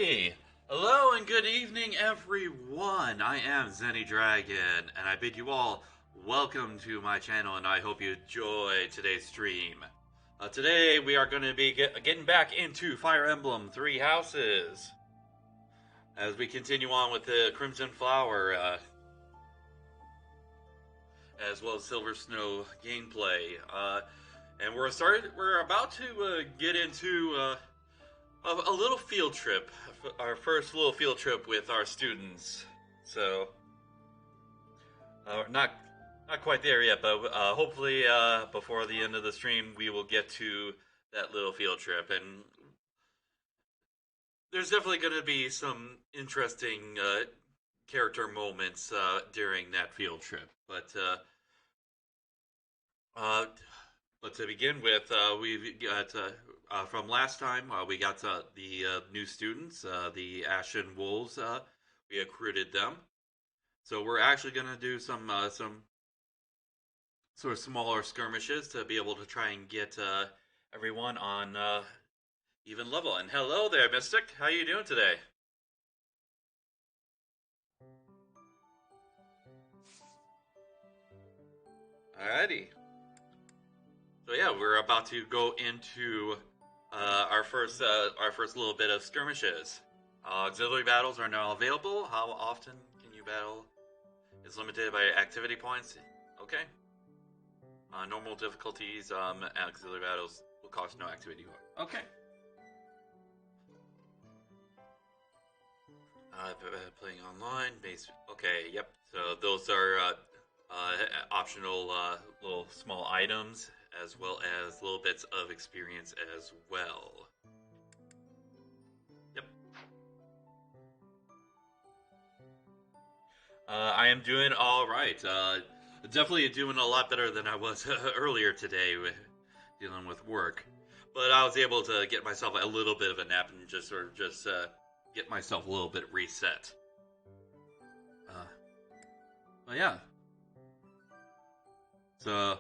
Alrighty. Hello and good evening, everyone. I am Zenny Dragon, and I bid you all welcome to my channel, and I hope you enjoy today's stream. Today, we are going to be getting back into Fire Emblem Three Houses as we continue on with the Crimson Flower, as well as Silver Snow gameplay. And we're about to get into a little field trip, our first little field trip with our students. So, not quite there yet, but hopefully before the end of the stream we will get to that little field trip. And there's definitely going to be some interesting character moments during that field trip. But to begin with, we've got from last time we got the new students, the Ashen Wolves. We recruited them, so we're actually going to do some sort of smaller skirmishes to be able to try and get everyone on even level. And hello there, Mystic. How you doing today? Alrighty. So yeah, we're about to go into our first little bit of skirmishes. Auxiliary battles are now available. How often can you battle? Is limited by activity points. Okay. Normal difficulties. Auxiliary battles will cost no activity point. Okay. Playing online. Okay. Yep. So those are optional little small items, as well as little bits of experience as well. Yep. I am doing all right. Definitely doing a lot better than I was earlier today with dealing with work. But I was able to get myself a little bit of a nap and just get myself a little bit reset. But yeah. So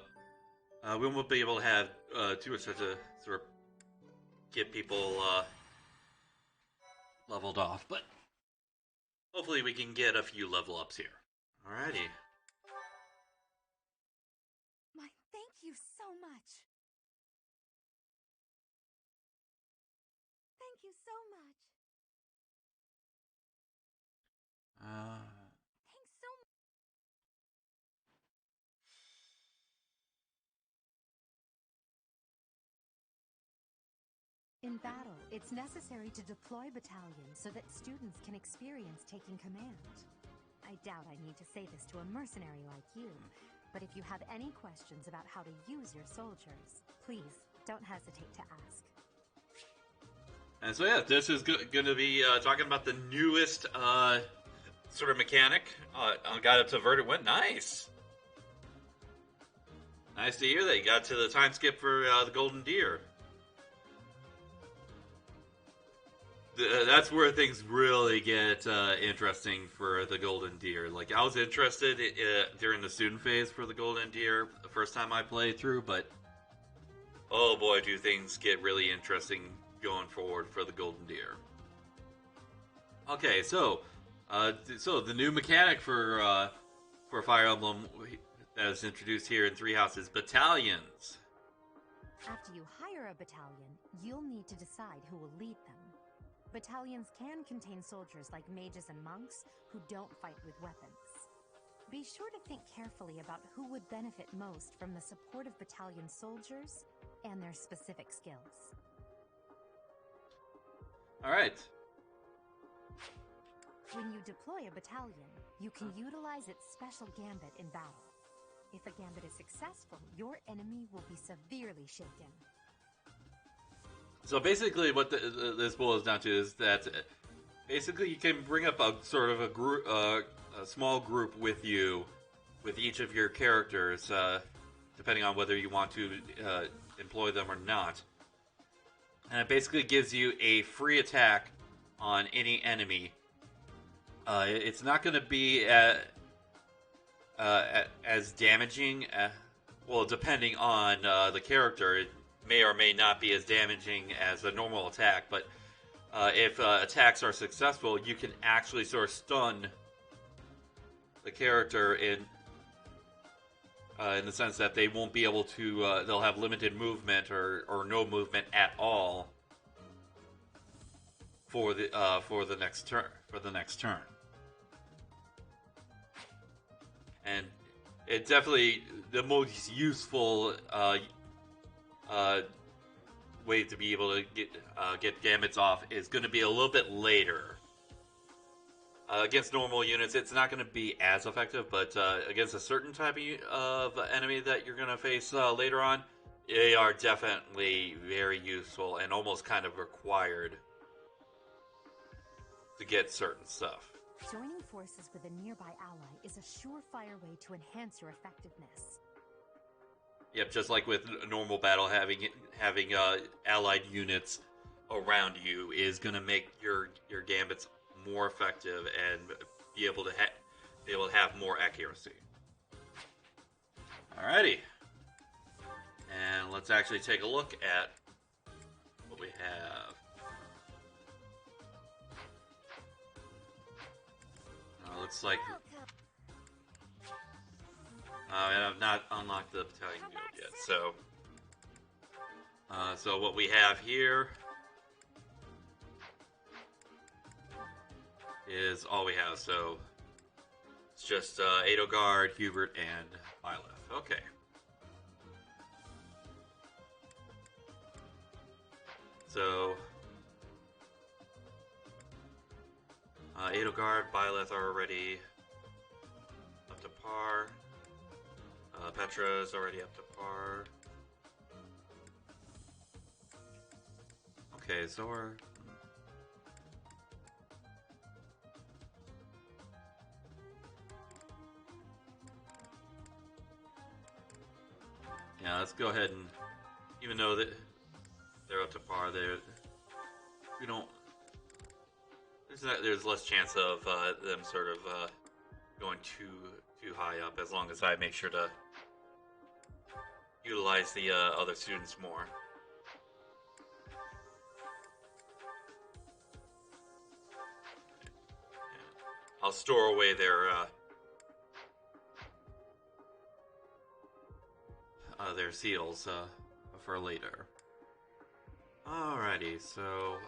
we won't be able to have too much to sort of get people leveled off, but hopefully we can get a few level ups here. Alrighty. Thank you so much. Thank you so much. Thanks so much. In battle, it's necessary to deploy battalions so that students can experience taking command. I doubt I need to say this to a mercenary like you, but if you have any questions about how to use your soldiers, please don't hesitate to ask. And so yeah, this is going to be talking about the newest sort of mechanic. Got up to Verdant Wind. Nice. Nice to hear that you got to the time skip for the Golden Deer. That's where things really get interesting for the Golden Deer. Like, I was interested during the student phase for the Golden Deer the first time I played through, but oh boy, do things get really interesting going forward for the Golden Deer. Okay, so the new mechanic for Fire Emblem that is introduced here in Three Houses: battalions. After you hire a battalion, you'll need to decide who will lead them. Battalions can contain soldiers like mages and monks who don't fight with weapons. Be sure to think carefully about who would benefit most from the support of battalion soldiers and their specific skills. Alright. When you deploy a battalion, you can utilize its special gambit in battle. If a gambit is successful, your enemy will be severely shaken. So basically what this boils down to is that basically you can bring up a sort of a group, a small group with you, with each of your characters, depending on whether you want to employ them or not. And it basically gives you a free attack on any enemy. It's not going to be as damaging, well, depending on the character. It may or may not be as damaging as a normal attack, but if attacks are successful, you can actually sort of stun the character in the sense that they won't be able to. They'll have limited movement or no movement at all for the next turn. And it definitely the most useful way to be able to get gambits off is going to be a little bit later. Against normal units, it's not going to be as effective, but against a certain type of enemy that you're going to face later on, they are definitely very useful and almost kind of required to get certain stuff. Joining forces with a nearby ally is a surefire way to enhance your effectiveness. Yep, just like with normal battle, having allied units around you is going to make your gambits more effective and be able to have more accuracy. Alrighty, and let's actually take a look at what we have. Looks like I have not unlocked the battalion guild yet, so what we have here is all we have. So it's just Edelgard, Hubert, and Byleth. Okay. So Edelgard, Byleth are already up to par. Petra is already up to par. Okay, so we're... Yeah, let's go ahead and... Even though that they're up to par, we don't... There's less chance of them sort of going too high up, as long as I make sure to utilize the other students more. Yeah. I'll store away their seals for later. Alrighty, so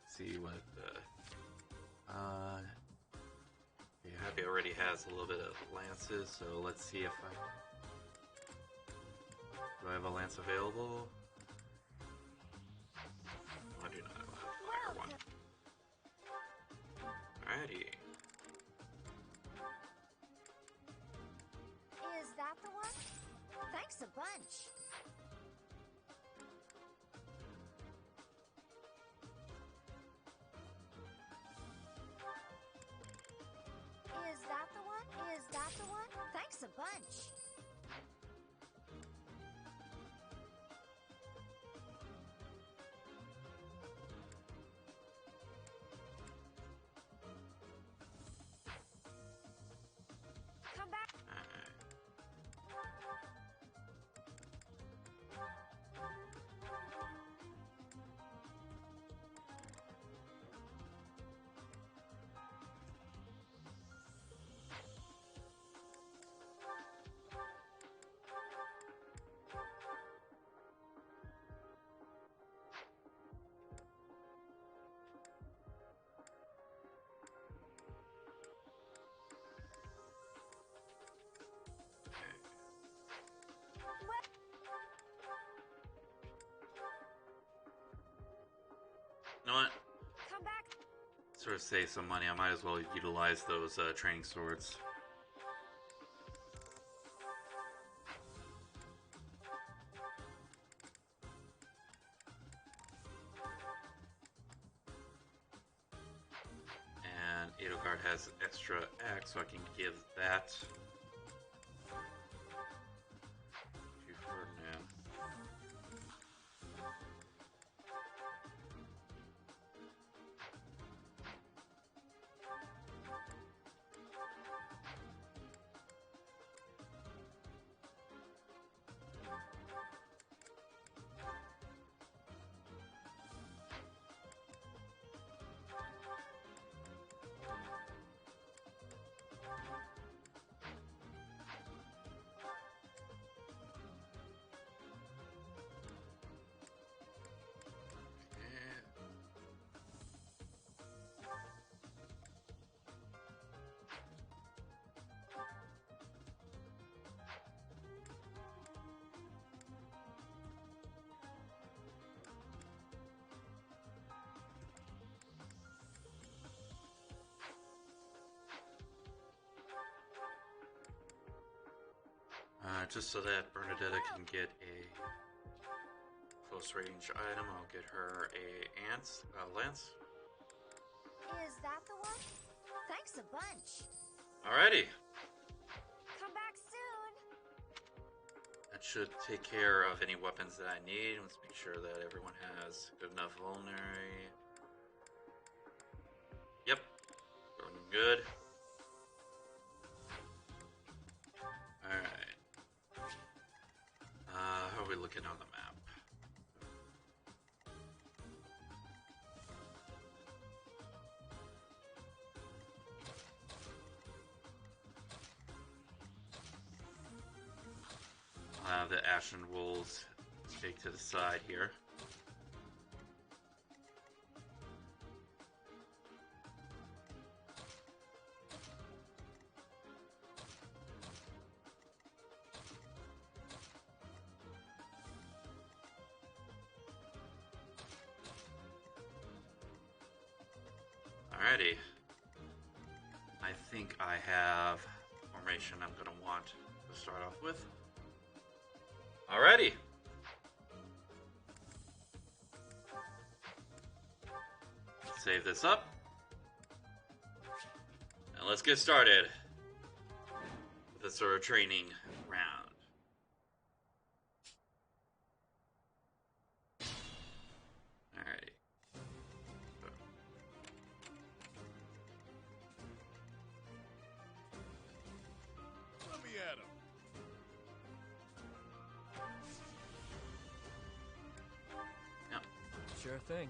see what yeah, Happy already has a little bit of lances, so let's see if do I have a lance available? I do not have a fire one. Alrighty. Is that the one? Thanks a bunch. Is that the one? Is that the one? Thanks a bunch. Come back. You know what? Come back. Sort of save some money. I might as well utilize those training swords. And Edelgard has extra X, so I can give that to Ferdinand. Just so that Bernadetta can get a close range item, I'll get her a lance. Is that the one? Thanks a bunch. Alrighty. Come back soon. That should take care of any weapons that I need. Let's make sure that everyone has good enough vulnerary. Yep. Going good. Alright. How are we looking on the map? The Ashen Wolves take to the side here. Alrighty. I think I have formation I'm going to want to start off with. Alrighty. Save this up. And let's get started with this sort of training round. Alrighty. Let me at him. Sure thing.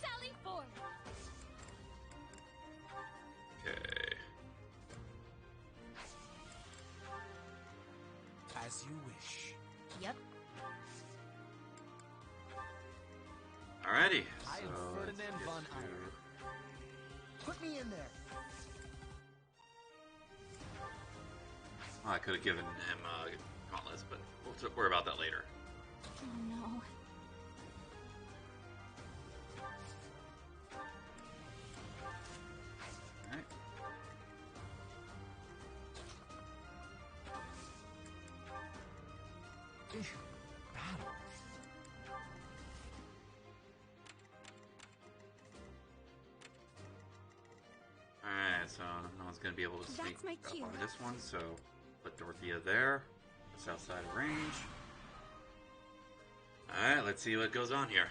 Sally forth. Okay. As you wish. Yep. Alrighty. I am So Ferdinand let's get von to- Eyre. Put me in there. Oh, I could have given him gauntlets, but we'll worry about that later. Oh no. Alright. Battle. Alright, so no one's going to be able to sneak That's my up cue. on this one, so put Dorothea there. It's outside of range. Alright, let's see what goes on here.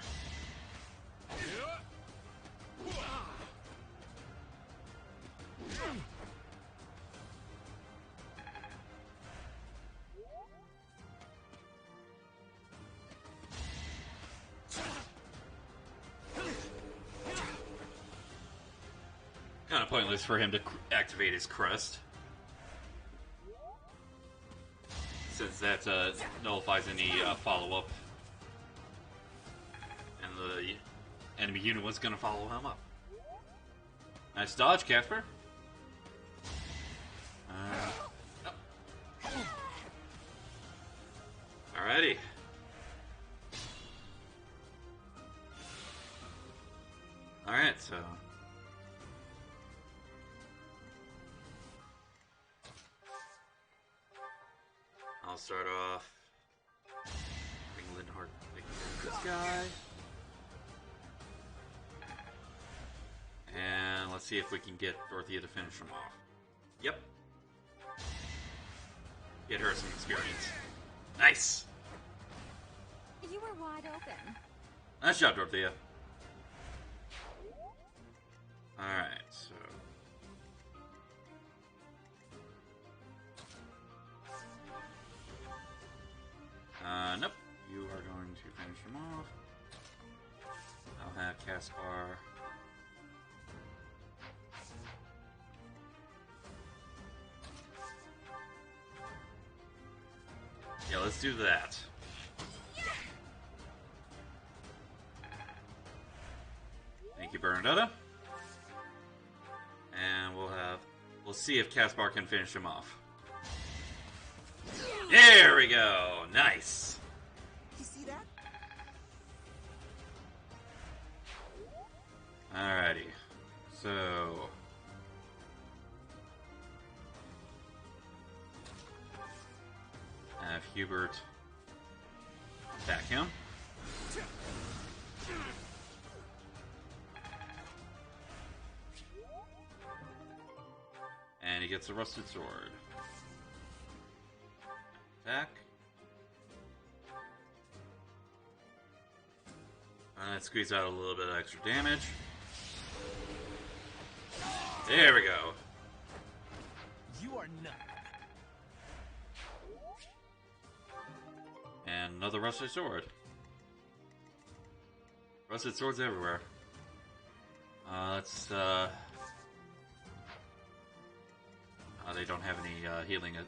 Kind of pointless for him to activate his crest, since that nullifies any follow-up, and the enemy unit was going to follow him up. Nice dodge, Casper. Alrighty. Alright, so I'll start off bring Linhardt this guy. And let's see if we can get Dorothea to finish him off. Yep. Get her some experience. Nice! You were wide open. Nice job, Dorothea. Alright, so nope. You are going to finish him off. I'll have Caspar. Yeah, let's do that. Thank you, Bernadetta. And we'll see if Caspar can finish him off. There we go. Nice. You see that? Alrighty. So. Have Hubert attack him. And he gets a rusted sword. Attack. And that squeeze out a little bit of extra damage. There we go. You are not. And another rusted sword. Rusted swords everywhere. They don't have any healing yet,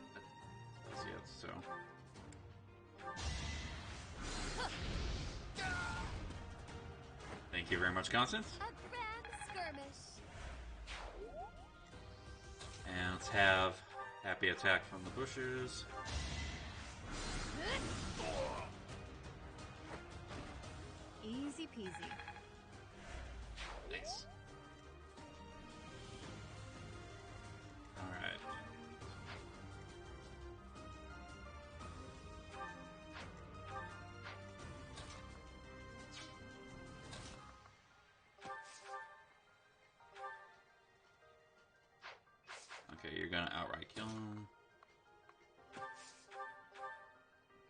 so. Thank you very much, Constance. A grand skirmish. And let's have Happy attack from the bushes. Easy peasy. Nice. Alright. Okay, you're gonna outright kill him.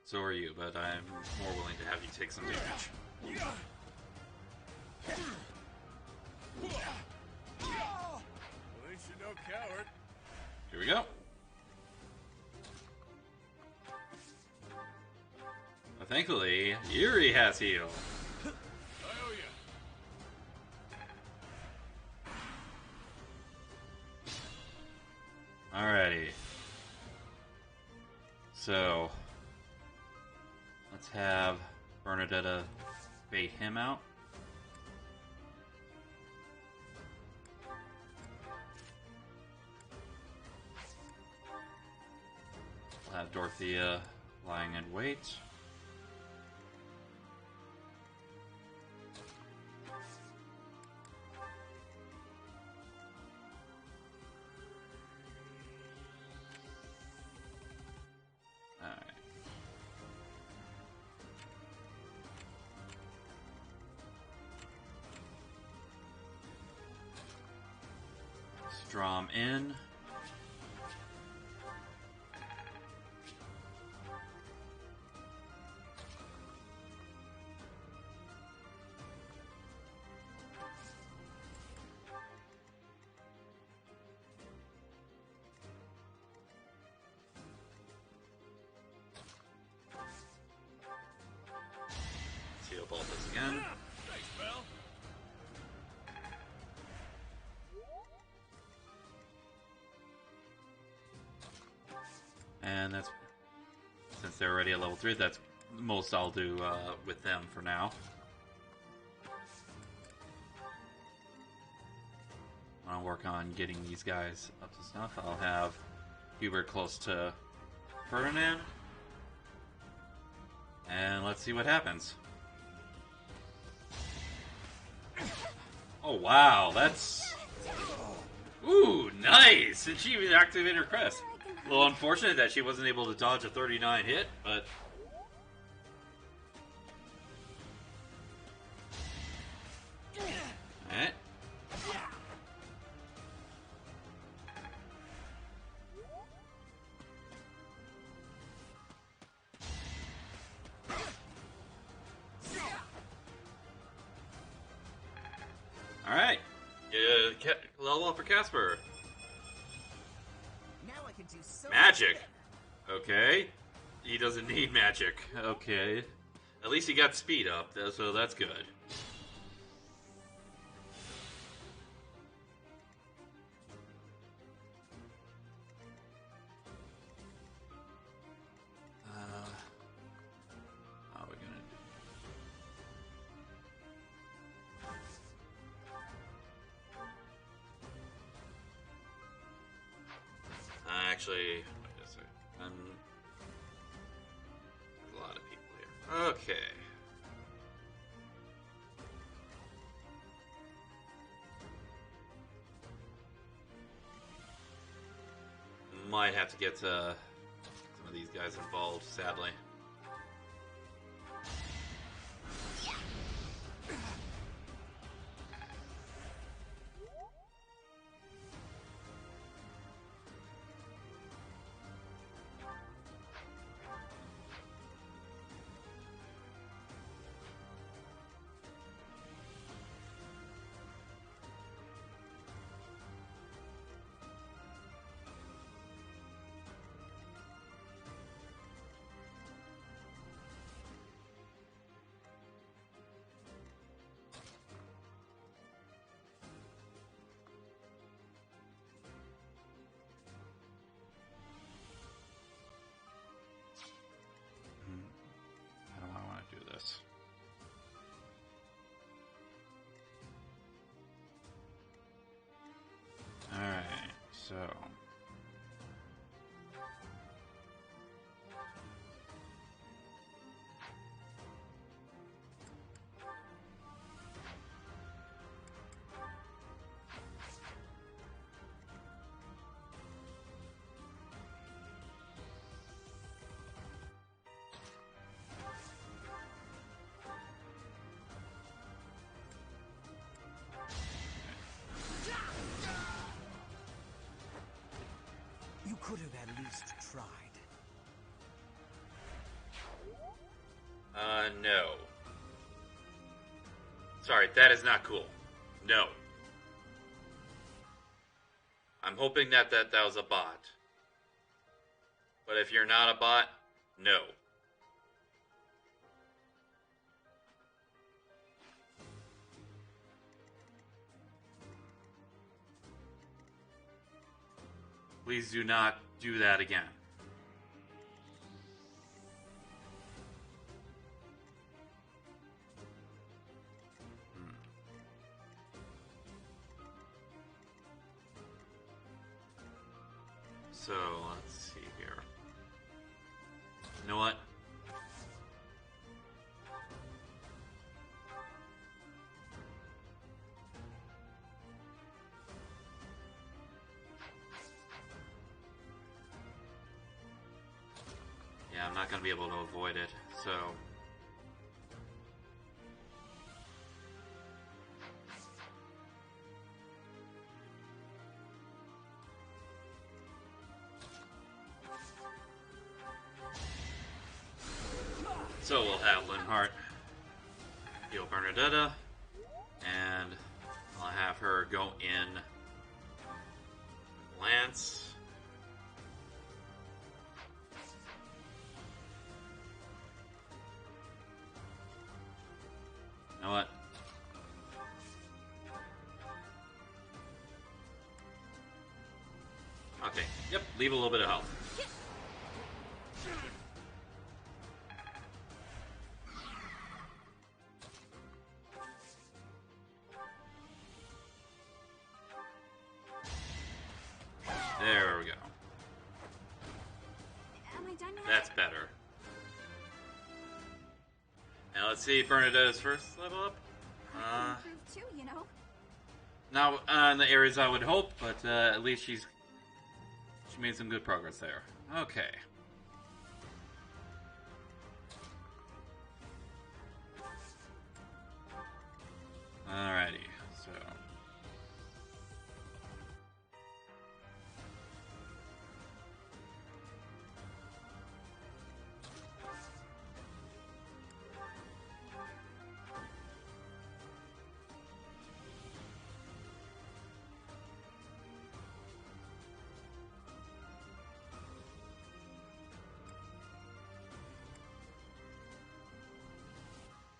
So are you, but I'm more willing to have you take some damage. At least you're no coward. Here we go. Well, thankfully, Yuri has heal. I owe you. Alrighty. So, let's have Bernadetta bait him out. We'll have Dorothea lying in wait. Alright. Strom in. Seal bolt this again. Thanks, pal. And that's, since they're already at level 3, that's the most I'll do with them for now. I'll work on getting these guys up to snuff. I'll have Hubert close to Ferdinand. And let's see what happens. Oh wow, that's... Ooh, nice! And she even activated her crest. A little unfortunate that she wasn't able to dodge a 39 hit, but... Alright. Alright. Yeah, level up for Casper. Now I can do so Magic. Okay. He doesn't need magic. Okay. At least he got speed up, so that's good. How are we gonna do? Actually, wait a second. There's a lot of people here. Okay. might have to get some of these guys involved, sadly. How do I want to do this? Alright, so... You could have at least tried. No. Sorry, that is not cool. No. I'm hoping that was a bot. But if you're not a bot, no. Please do not do that again. So, let's see here. You know what? Yeah, I'm not going to be able to avoid it, so... So we'll have Linhardt heal Bernadetta, and I'll have her go in Lance. You know what? Okay, yep, leave a little bit of health. There we go. Am I done now? That's better. Now let's see Bernadetta's first level up. I can improve too, you know. Not in the areas I would hope, but at least she made some good progress there. Okay. Alrighty, so...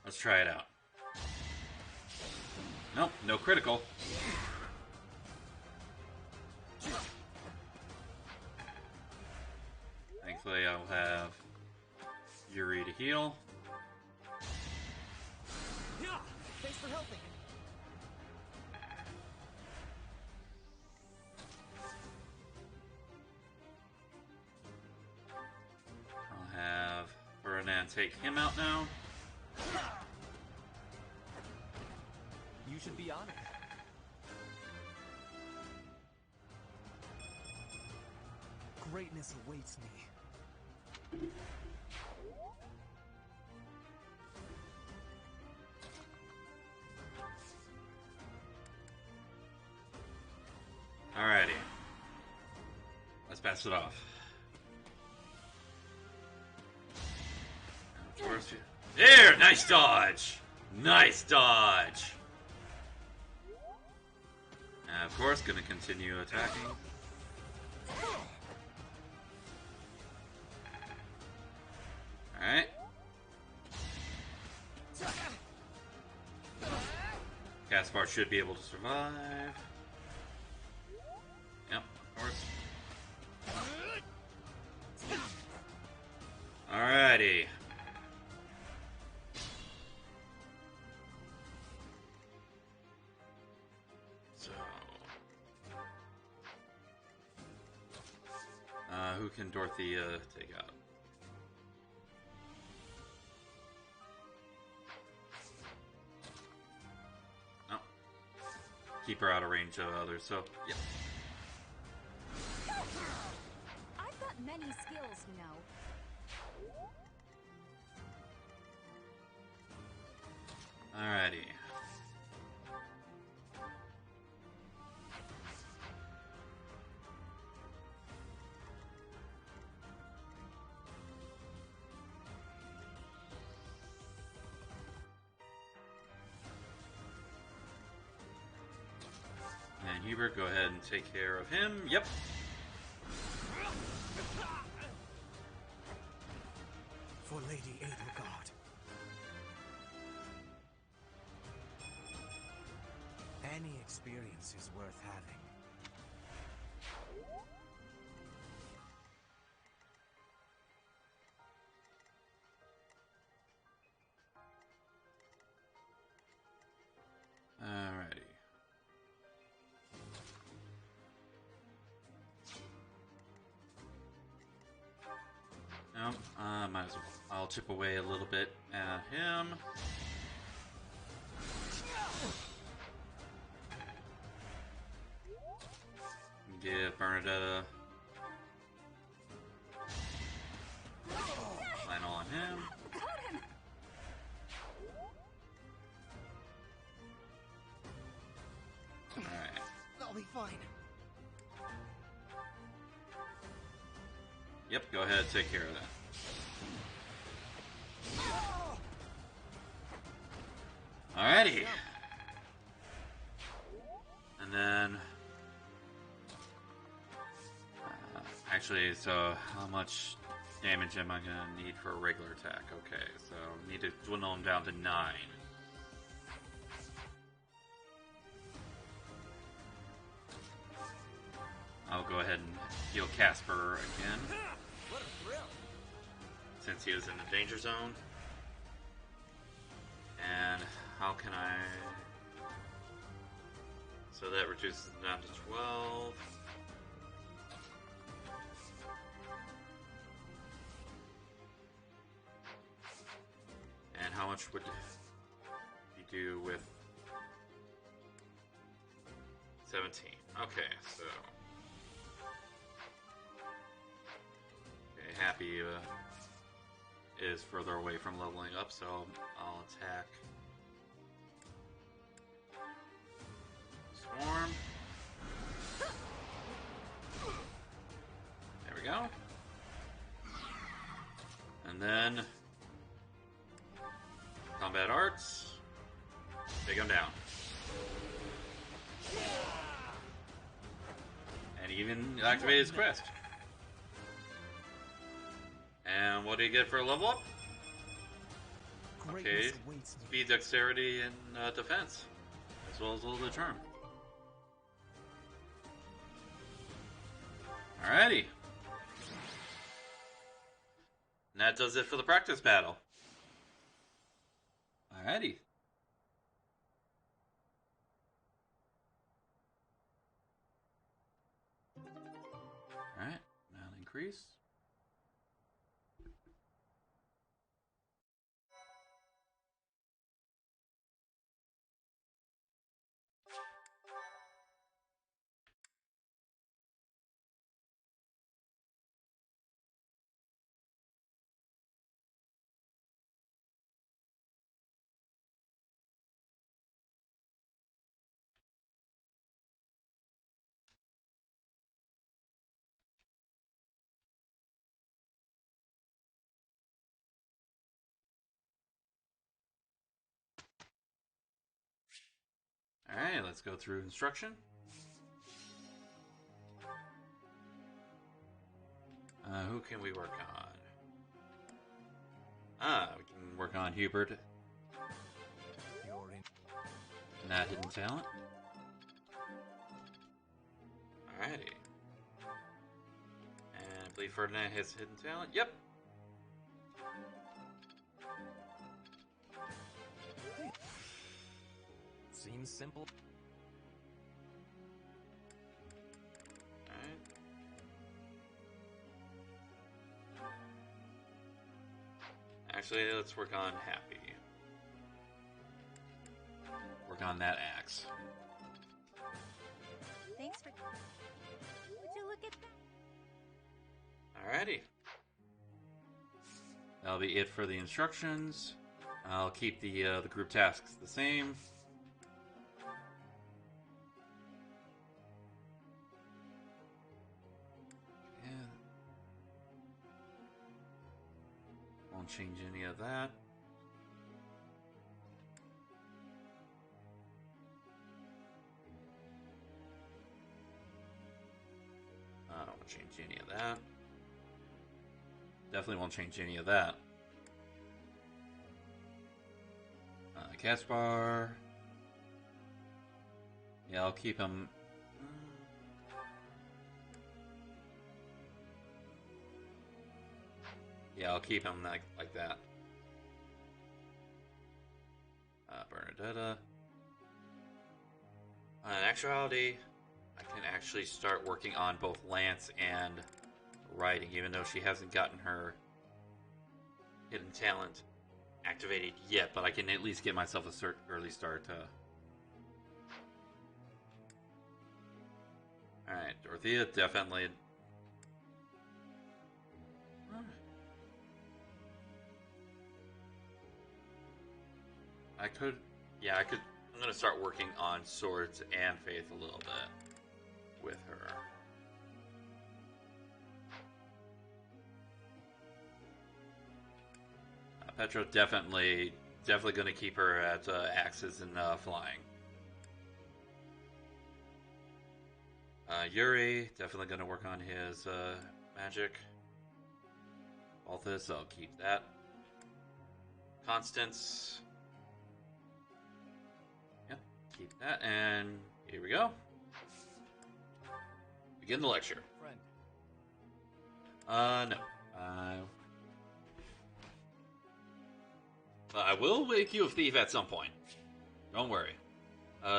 Let's try it out. Nope, no critical. Thankfully, I'll have Yuri to heal. Yeah, thanks for helping. I'll have Ferdinand take him out now. You should be honored. Greatness awaits me. Alrighty. Let's pass it off. There! Nice dodge! Nice dodge! And of course, gonna continue attacking. Alright. Caspar should be able to survive. Yep, of course. Alrighty. So, who can Dorothea take out? No. Keep her out of range of others, so, yeah. I've got many skills, you know. Alrighty. And Hubert, go ahead and take care of him. Yep. For Lady Edelgard. Any experience is worth having. Alrighty. No, might as well. I'll chip away a little bit at him. Give Bernadetta final on him. Got him! Alright. I'll be fine. Yep, go ahead, take care of that. Alrighty. And then... actually, so how much damage am I gonna need for a regular attack? Okay, so need to dwindle him down to 9. I'll go ahead and heal Casper again, What a thrill! since he was in the danger zone. And how can I... So that reduces it down to 12. And how much would you do with 17? Okay, so... Okay, Happy is further away from leveling up, so I'll attack Swarm. There we go. And then Combat Arts. Take him down. And even activate his quest. And what do you get for a level up? Okay, Greatness awaits me. speed, dexterity, and defense, as well as a little bit of charm. Alrighty. And that does it for the practice battle. Alrighty. Alright, now increase. Alright, let's go through instruction. Who can we work on? We can work on Hubert. You're in. And that hidden talent. Alrighty. And I believe Ferdinand has hidden talent. Yep. Seems simple. Alright. Actually, let's work on Happy. Work on that axe. Thanks for. Would you look at that? Alrighty. That'll be it for the instructions. I'll keep the group tasks the same. Yeah. Won't change any of that. I don't want to change any of that. Definitely won't change any of that. Caspar. Yeah, I'll keep him. Yeah, I'll keep him like that. Bernadetta. In actuality, I can actually start working on both Lance and writing, even though she hasn't gotten her hidden talent activated yet, but I can at least get myself a early start. Alright, Dorothea, definitely. I could, yeah, I could. I'm gonna start working on Swords and Faith a little bit with her. Petra definitely gonna keep her at axes and flying. Yuri definitely gonna work on his magic. Balthus, I'll keep that. Constance. Yep, keep that, and here we go. Begin the lecture. Friend. No. I will make you a thief at some point. Don't worry.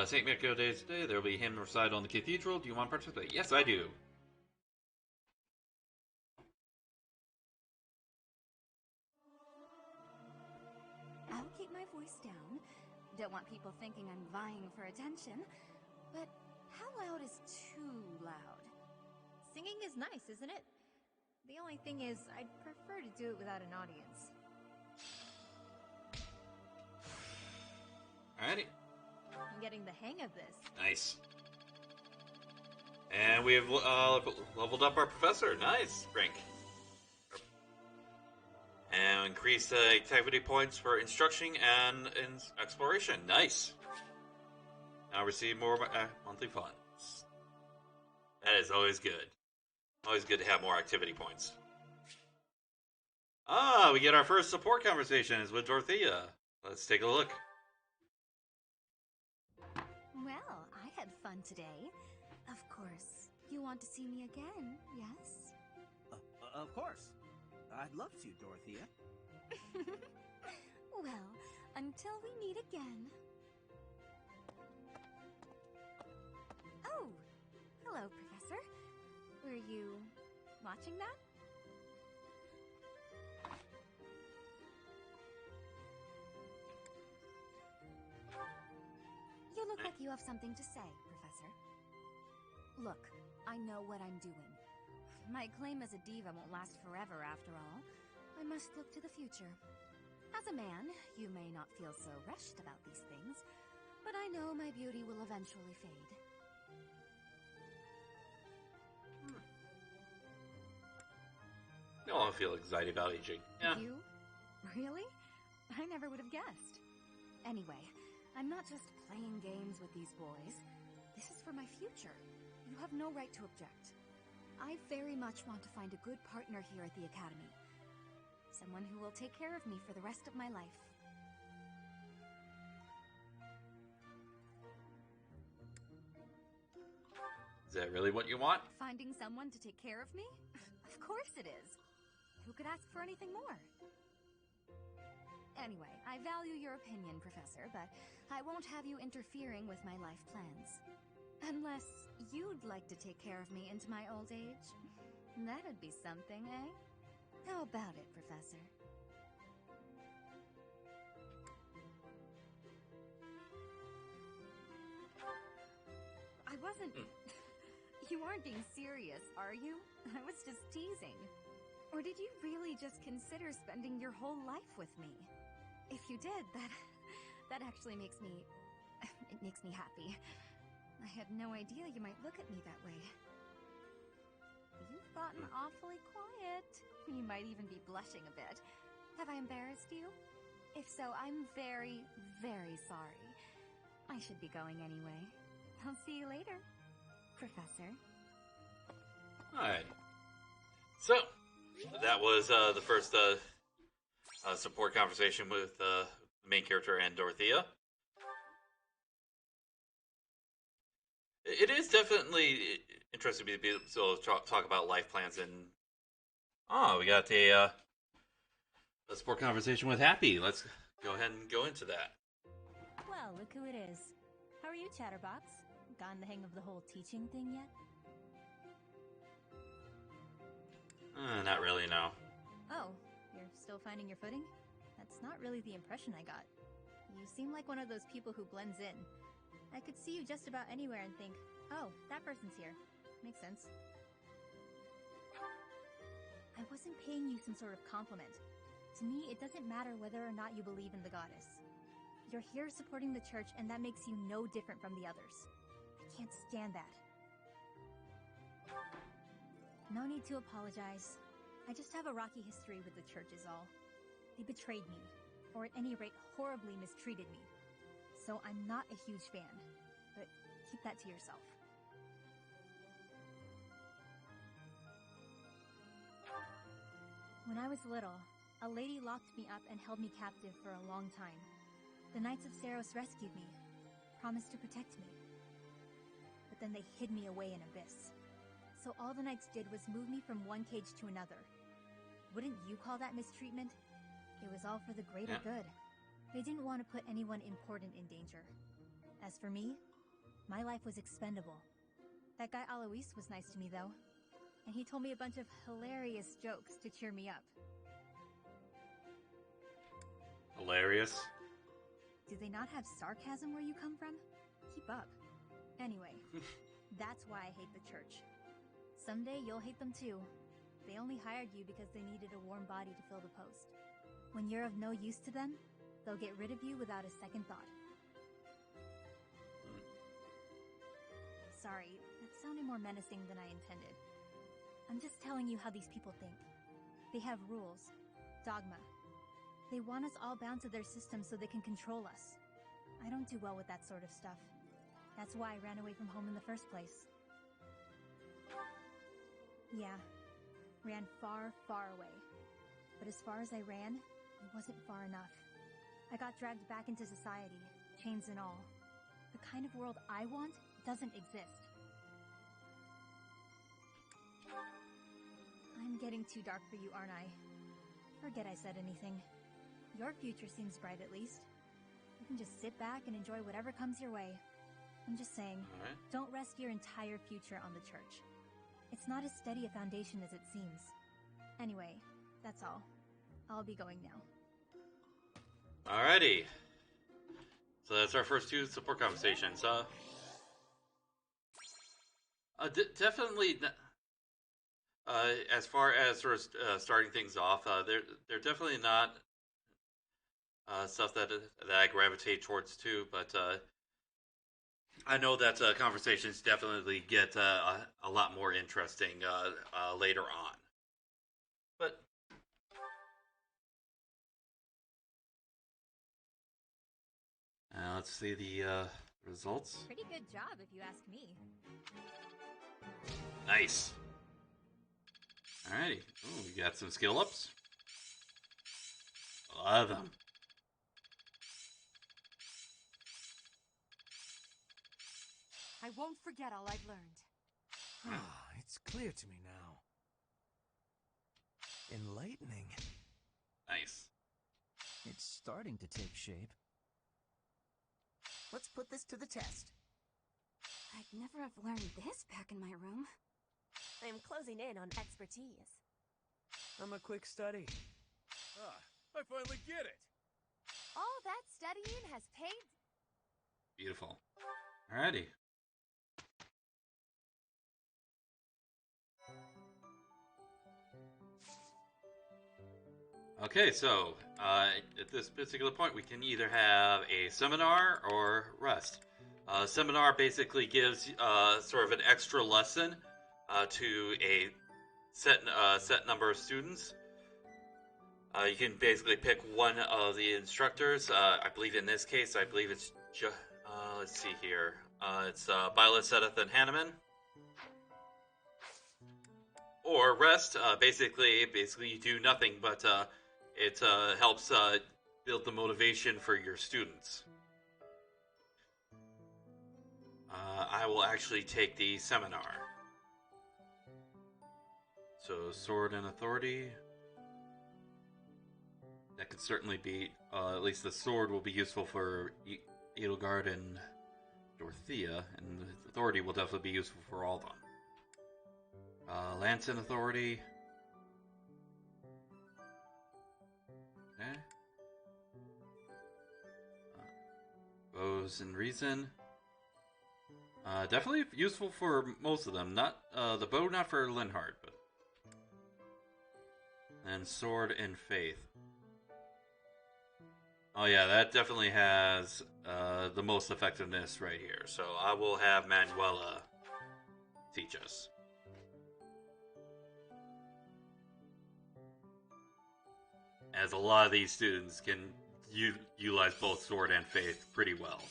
St. Michael Day today, there will be hymn recital in the cathedral. Do you want to participate? Yes, I do. I'll keep my voice down. Don't want people thinking I'm vying for attention. But how loud is too loud? Singing is nice, isn't it? The only thing is, I'd prefer to do it without an audience. Alrighty. I'm getting the hang of this. Nice. And we have leveled up our professor. Nice, Frank. And increase activity points for instruction and exploration. Nice. Now receive more monthly funds. That is always good. Always good to have more activity points. We get our first support conversations with Dorothea. Let's take a look. Well, I had fun today. Of course, you want to see me again, yes? Of course. I'd love to, Dorothea. Well, until we meet again. Oh, hello, Professor. Were you watching that? You look like you have something to say, Professor. Look, I know what I'm doing. My claim as a diva won't last forever, after all. I must look to the future. As a man, you may not feel so rushed about these things, but I know my beauty will eventually fade. No, I feel anxiety about aging. Yeah. You? Really? I never would have guessed. Anyway, I'm not just playing games with these boys. This is for my future. You have no right to object. I very much want to find a good partner here at the Academy. Someone who will take care of me for the rest of my life. Is that really what you want? Finding someone to take care of me? Of course it is. Who could ask for anything more? Anyway, I value your opinion, Professor, but I won't have you interfering with my life plans. Unless you'd like to take care of me into my old age. That'd be something, eh? How about it, Professor? I wasn't... You aren't being serious, are you? I was just teasing. Or did you really just consider spending your whole life with me? If you did, that actually makes me... It makes me happy. I had no idea you might look at me that way. You've gotten awfully quiet. You might even be blushing a bit. Have I embarrassed you? If so, I'm very, very sorry. I should be going anyway. I'll see you later, Professor. Alright. So, that was the first support conversation with the main character and Dorothea. It is definitely interesting to be able to talk about life plans and... Oh, we got a support conversation with Happy. Let's go ahead and go into that. Well, look who it is. How are you, Chatterbox? Gotten the hang of the whole teaching thing yet? Not really, no. Oh, you're still finding your footing? That's not really the impression I got. You seem like one of those people who blends in. I could see you just about anywhere and think, oh, that person's here. Makes sense. I wasn't paying you some sort of compliment. To me, it doesn't matter whether or not you believe in the goddess. You're here supporting the church, and that makes you no different from the others. I can't stand that. No need to apologize. I just have a rocky history with the church is all. They betrayed me, or at any rate, horribly mistreated me. So I'm not a huge fan, but keep that to yourself. When I was little, a lady locked me up and held me captive for a long time. The Knights of Saros rescued me, promised to protect me. But then they hid me away in Abyss. So all the Knights did was move me from one cage to another. Wouldn't you call that mistreatment? It was all for the greater good. They didn't want to put anyone important in danger. As for me, my life was expendable. That guy Alois was nice to me, though. And he told me a bunch of hilarious jokes to cheer me up. Hilarious? Do they not have sarcasm where you come from? Keep up. Anyway, that's why I hate the church. Someday you'll hate them too. They only hired you because they needed a warm body to fill the post. When you're of no use to them, they'll get rid of you without a second thought. Sorry, that sounded more menacing than I intended. I'm just telling you how these people think. They have rules, dogma. They want us all bound to their system so they can control us. I don't do well with that sort of stuff. That's why I ran away from home in the first place. Yeah, ran far, far away. But as far as I ran, it wasn't far enough. I got dragged back into society, chains and all. The kind of world I want doesn't exist. I'm getting too dark for you, aren't I? Forget I said anything. Your future seems bright at least. You can just sit back and enjoy whatever comes your way. I'm just saying, don't rest your entire future on the church. It's not as steady a foundation as it seems. Anyway, that's all. I'll be going now. Alrighty. So that's our first two support conversations. Definitely. As far as sort of starting things off, they're definitely not stuff that I gravitate towards too. But I know that conversations definitely get a lot more interesting later on. But Let's see the results. Pretty good job, if you ask me. Nice. Alrighty. Ooh, we got some skill ups. A lot of them. I won't forget all I've learned. It's clear to me now. Enlightening. Nice. It's starting to take shape. Let's put this to the test. I'd never have learned this back in my room. I am closing in on expertise. I'm a quick study. I finally get it. All that studying has paid. Beautiful. Alrighty. Okay, so at this particular point, we can either have a seminar or rest. Seminar basically gives sort of an extra lesson to a set number of students. You can basically pick one of the instructors. I believe in this case, it's let's see here. It's Bila, Sedith, and Hanneman. Or rest. Basically you do nothing, but it helps build the motivation for your students. I will actually take the seminar. So, sword and authority. That could certainly be, at least the sword will be useful for Edelgard and Dorothea, and the authority will definitely be useful for all of them. Lance and authority. Okay. Bows and reason. Definitely useful for most of them. Not the bow, not for Linhardt, but. And sword and faith. Oh yeah, that definitely has the most effectiveness right here. So I will have Manuela teach us. As a lot of these students can utilize both sword and faith pretty well.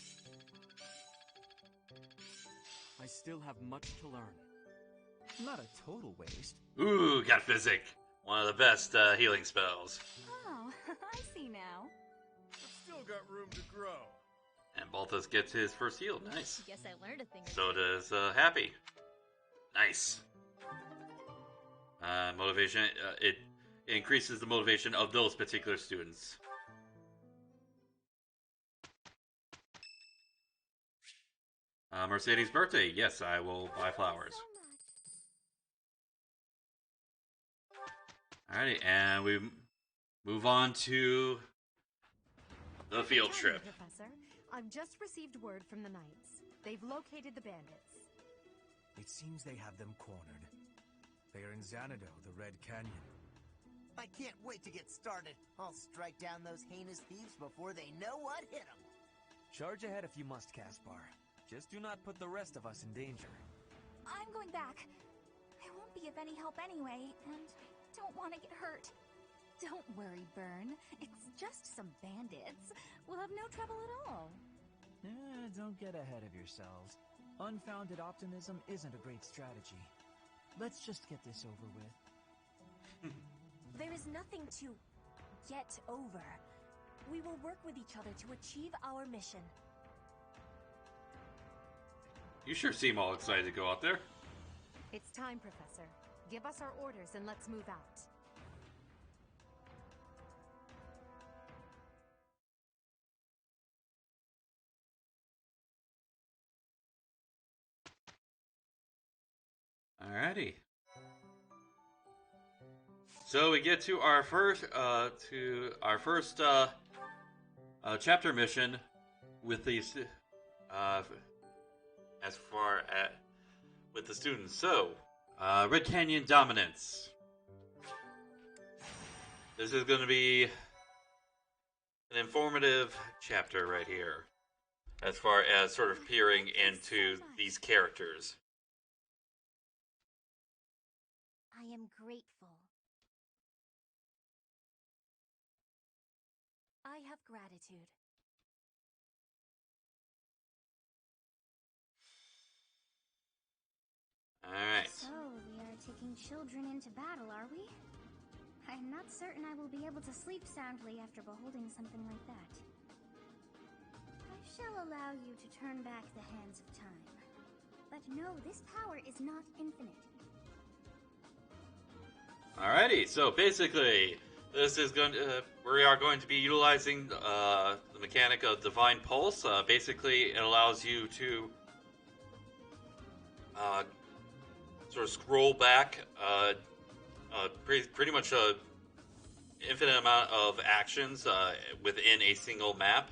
I still have much to learn. Not a total waste. Ooh, got Physic. One of the best healing spells. Oh, I see now. But still got room to grow. And Balthus gets his first heal. Nice. Guess I learned a thing or So two. does Happy. Nice. Motivation. It increases the motivation of those particular students. Mercedes' birthday. Yes, I will buy flowers. Alrighty, and we move on to the field Tell me, trip. Professor, I've just received word from the Knights. They've located the bandits. It seems they have them cornered. They are in Xanadu, the Red Canyon. I can't wait to get started. I'll strike down those heinous thieves before they know what hit them. Charge ahead if you must, Caspar. Just do not put the rest of us in danger. I'm going back. I won't be of any help anyway, and I don't want to get hurt. Don't worry, Byrne. It's just some bandits. We'll have no trouble at all. Don't get ahead of yourselves. Unfounded optimism isn't a great strategy. Let's just get this over with. There is nothing to get over. We will work with each other to achieve our mission. You sure seem all excited to go out there. It's time, Professor. Give us our orders and let's move out. Alrighty. So we get to our first chapter mission with these as far as with the students. So Red Canyon dominance. This is going to be an informative chapter right here, as far as sort of peering into these characters. I am grateful. I have gratitude. taking children into battle, are we? I'm not certain I will be able to sleep soundly after beholding something like that. I shall allow you to turn back the hands of time. But no, this power is not infinite. Alrighty, so basically, this is going to, we are going to be utilizing the mechanic of Divine Pulse. Basically, it allows you to sort of scroll back pretty much a infinite amount of actions within a single map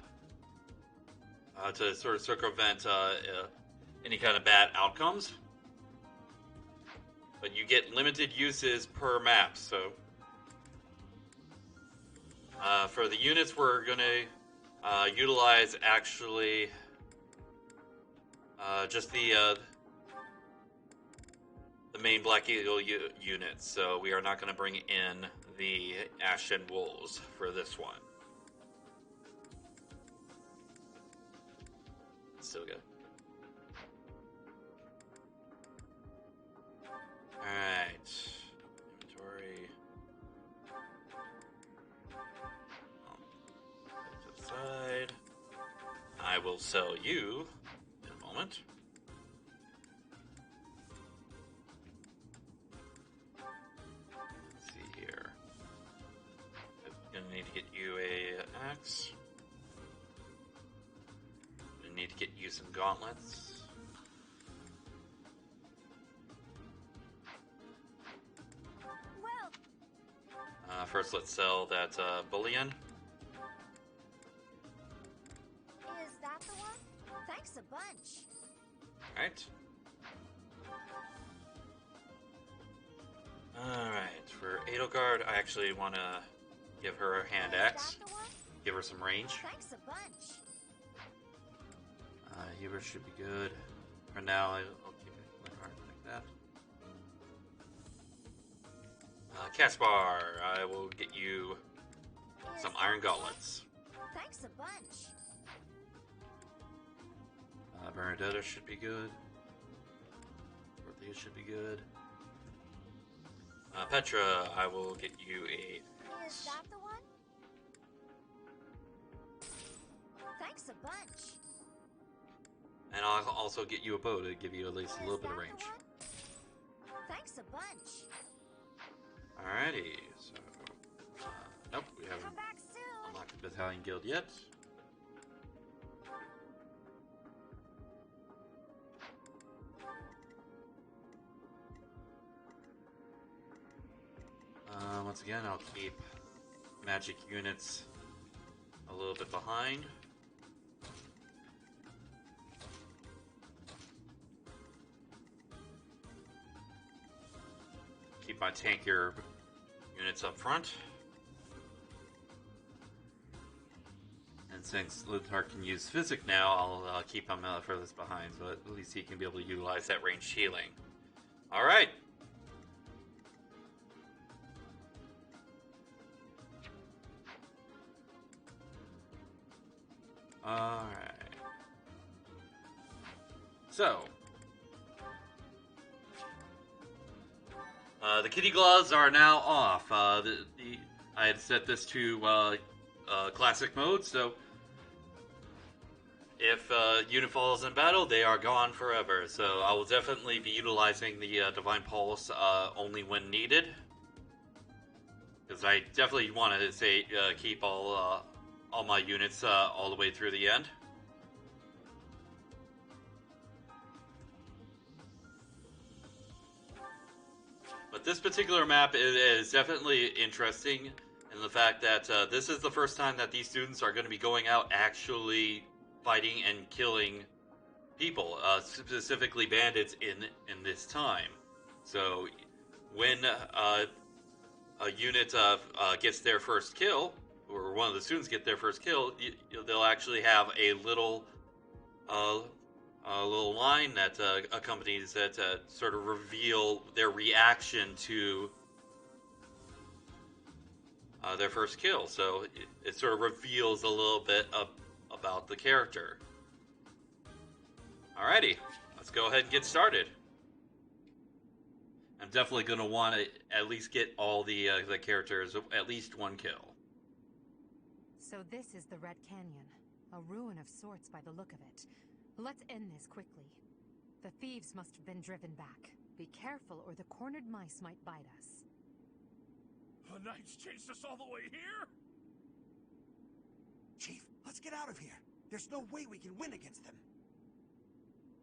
to sort of circumvent any kind of bad outcomes. But you get limited uses per map, so for the units we're going to utilize actually just the main Black Eagle units, so we are not going to bring in the Ashen Wolves for this one. Still good. Alright. Inventory. Put to the side. I will sell you in a moment. Let's see here. I'm gonna need to get you an axe. Gonna need to get you some gauntlets. First, let's sell that bullion. Is that the one? Thanks a bunch. Alright. Alright, for Edelgard, I actually want to give her a hand axe. Give her some range. Thanks a bunch. Heber should be good. For now, I'll keep it like that. Caspar, I will get you some iron gauntlets. Thanks a bunch. Bernadetta should be good. Dorothea should be good. Petra, I will get you a... Is that the one? Thanks a bunch. And I'll also get you a bow to give you at least a little bit of range. Thanks a bunch. Alrighty, so... nope, we haven't unlocked the Battalion Guild yet. Once again, I'll keep magic units a little bit behind. Keep my tankier units up front. And since Lidhart can use Physic now, I'll keep him furthest behind, so at least he can be able to utilize that ranged healing. Alright! Alright. So, the kitty gloves are now off. I had set this to classic mode, so if unit falls in battle, they are gone forever. So I will definitely be utilizing the Divine Pulse only when needed, because I definitely want to keep all my units all the way through the end. But this particular map is definitely interesting in the fact that this is the first time that these students are going to be going out actually fighting and killing people, specifically bandits in this time. So when a unit gets their first kill, or one of the students get their first kill, they'll actually have a little line that accompanies it to sort of reveal their reaction to their first kill. So it sort of reveals a little bit about the character. Alrighty, let's go ahead and get started. And I'm definitely going to want to at least get all the characters at least one kill. So this is the Red Canyon. A ruin of sorts by the look of it. Let's end this quickly. The thieves must have been driven back. Be careful or the cornered mice might bite us. The knights chased us all the way here? Chief, let's get out of here. There's no way we can win against them.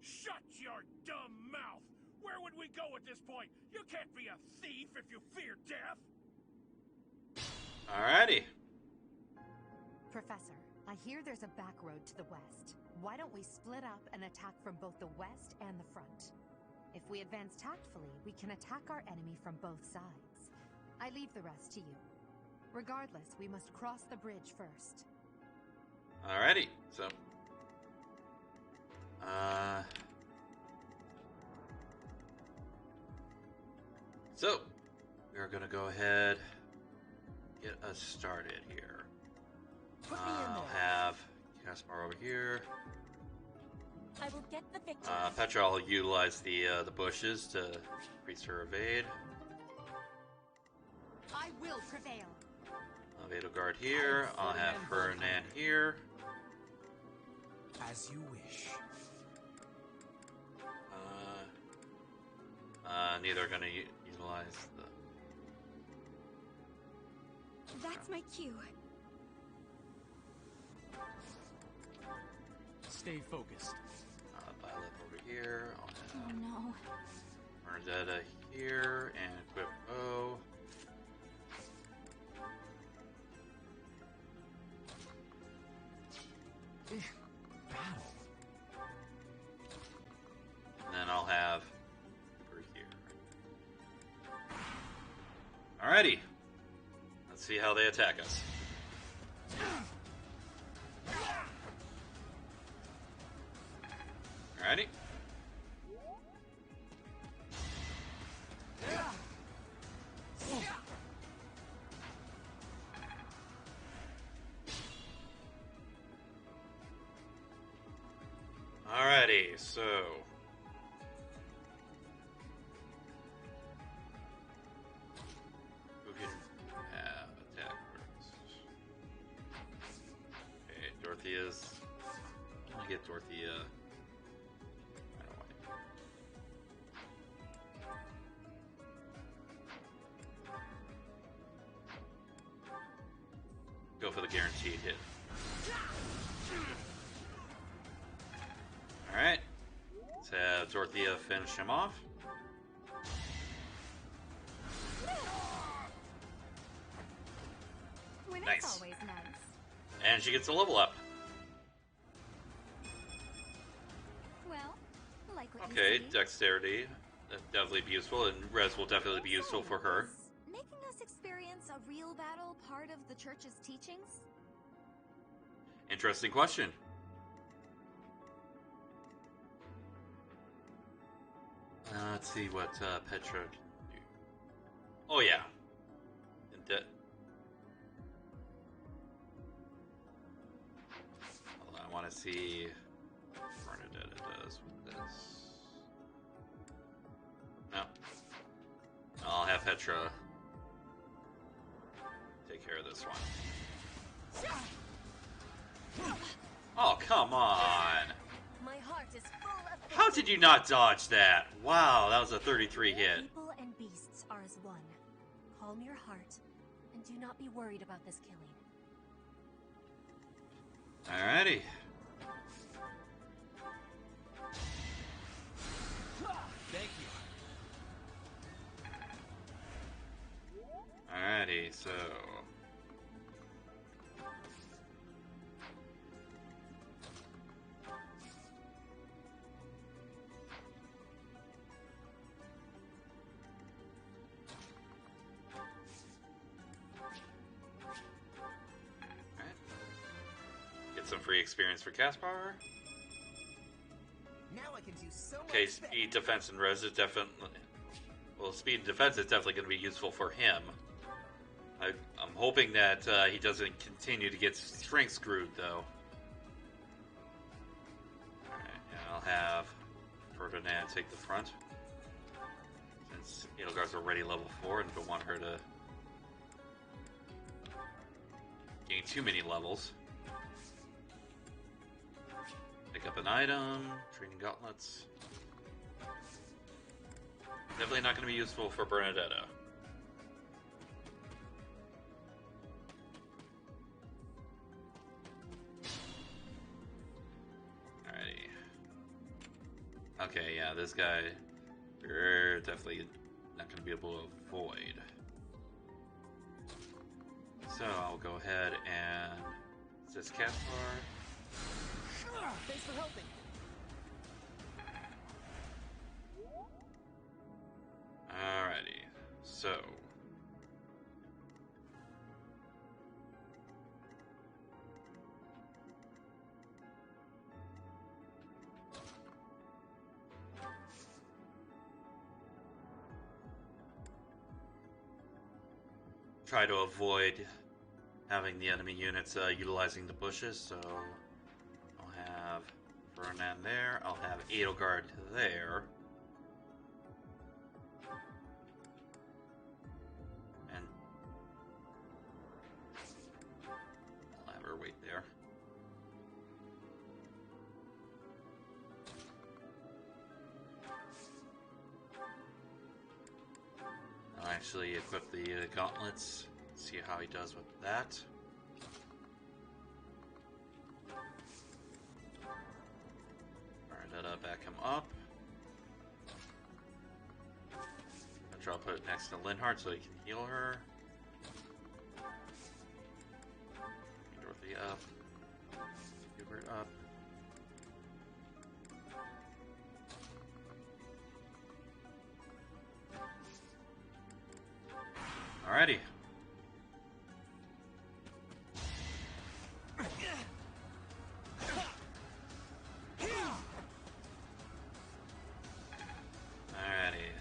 Shut your dumb mouth! Where would we go at this point? You can't be a thief if you fear death! Alrighty. Professor, I hear there's a back road to the west. Why don't we split up and attack from both the west and the front? If we advance tactfully, we can attack our enemy from both sides. I leave the rest to you. Regardless, we must cross the bridge first. Alrighty, so we're gonna go ahead get us started here. I'll have Caspar over here. I will get the victor. Petra will utilize the bushes to increase her evade. I will prevail. Vado guard here. I'll have Ferdinand here. As you wish. Neither are going to utilize the... That's my cue. Stay focused. Violet over here. I'll Oh have no. Bernadetta here and equip O. Battle. And then I'll have her here. Alrighty. Let's see how they attack us. Alrighty. Alrighty, so who can attack first? Okay, Dorothea's. I want to get Dorothea. I don't want it. Go for the guaranteed hit. Alright. Let's have Dorothea finish him off. Winning's Nice. always nice. And she gets a level up. Well, like what Okay, you see. dexterity. That'd definitely be useful, and res will definitely be useful for her. Is making us experience a real battle part of the church's teachings? Interesting question. Let's see what Petra can do. Oh yeah. Hold on, I want to see what Bernadetta does with this. No. I'll have Petra take care of this one. Oh, come on! My heart is full of How did you not dodge that? Wow, that was a 33 hit. People and beasts are as one. Calm your heart, and do not be worried about this killing. Alrighty. Thank you. Alrighty, so... Some free experience for Caspar. Now I can do so much Okay, better. speed, defense, and res is definitely... Well, speed and defense is definitely going to be useful for him. I'm hoping that he doesn't continue to get strength screwed, though. Alright, and I'll have Ferdinand take the front. since Edelgard's already level 4 and don't want her to gain too many levels. Pick up an item, training gauntlets. Definitely not going to be useful for Bernadetta. Alrighty. Okay, yeah, this guy, we're definitely not going to be able to avoid. So I'll go ahead and... Is this Caspar? Thanks for helping. Alrighty, so... Try to avoid having the enemy units utilizing the bushes, so I'll have Ferdinand there, I'll have Edelgard there. And I'll have her wait there. I'll actually equip the gauntlets, see how he does with that. Alright, back him up. I'll put it next to Linhardt so he can heal her. Dorothy up. Hubert up. Alrighty. Alrighty.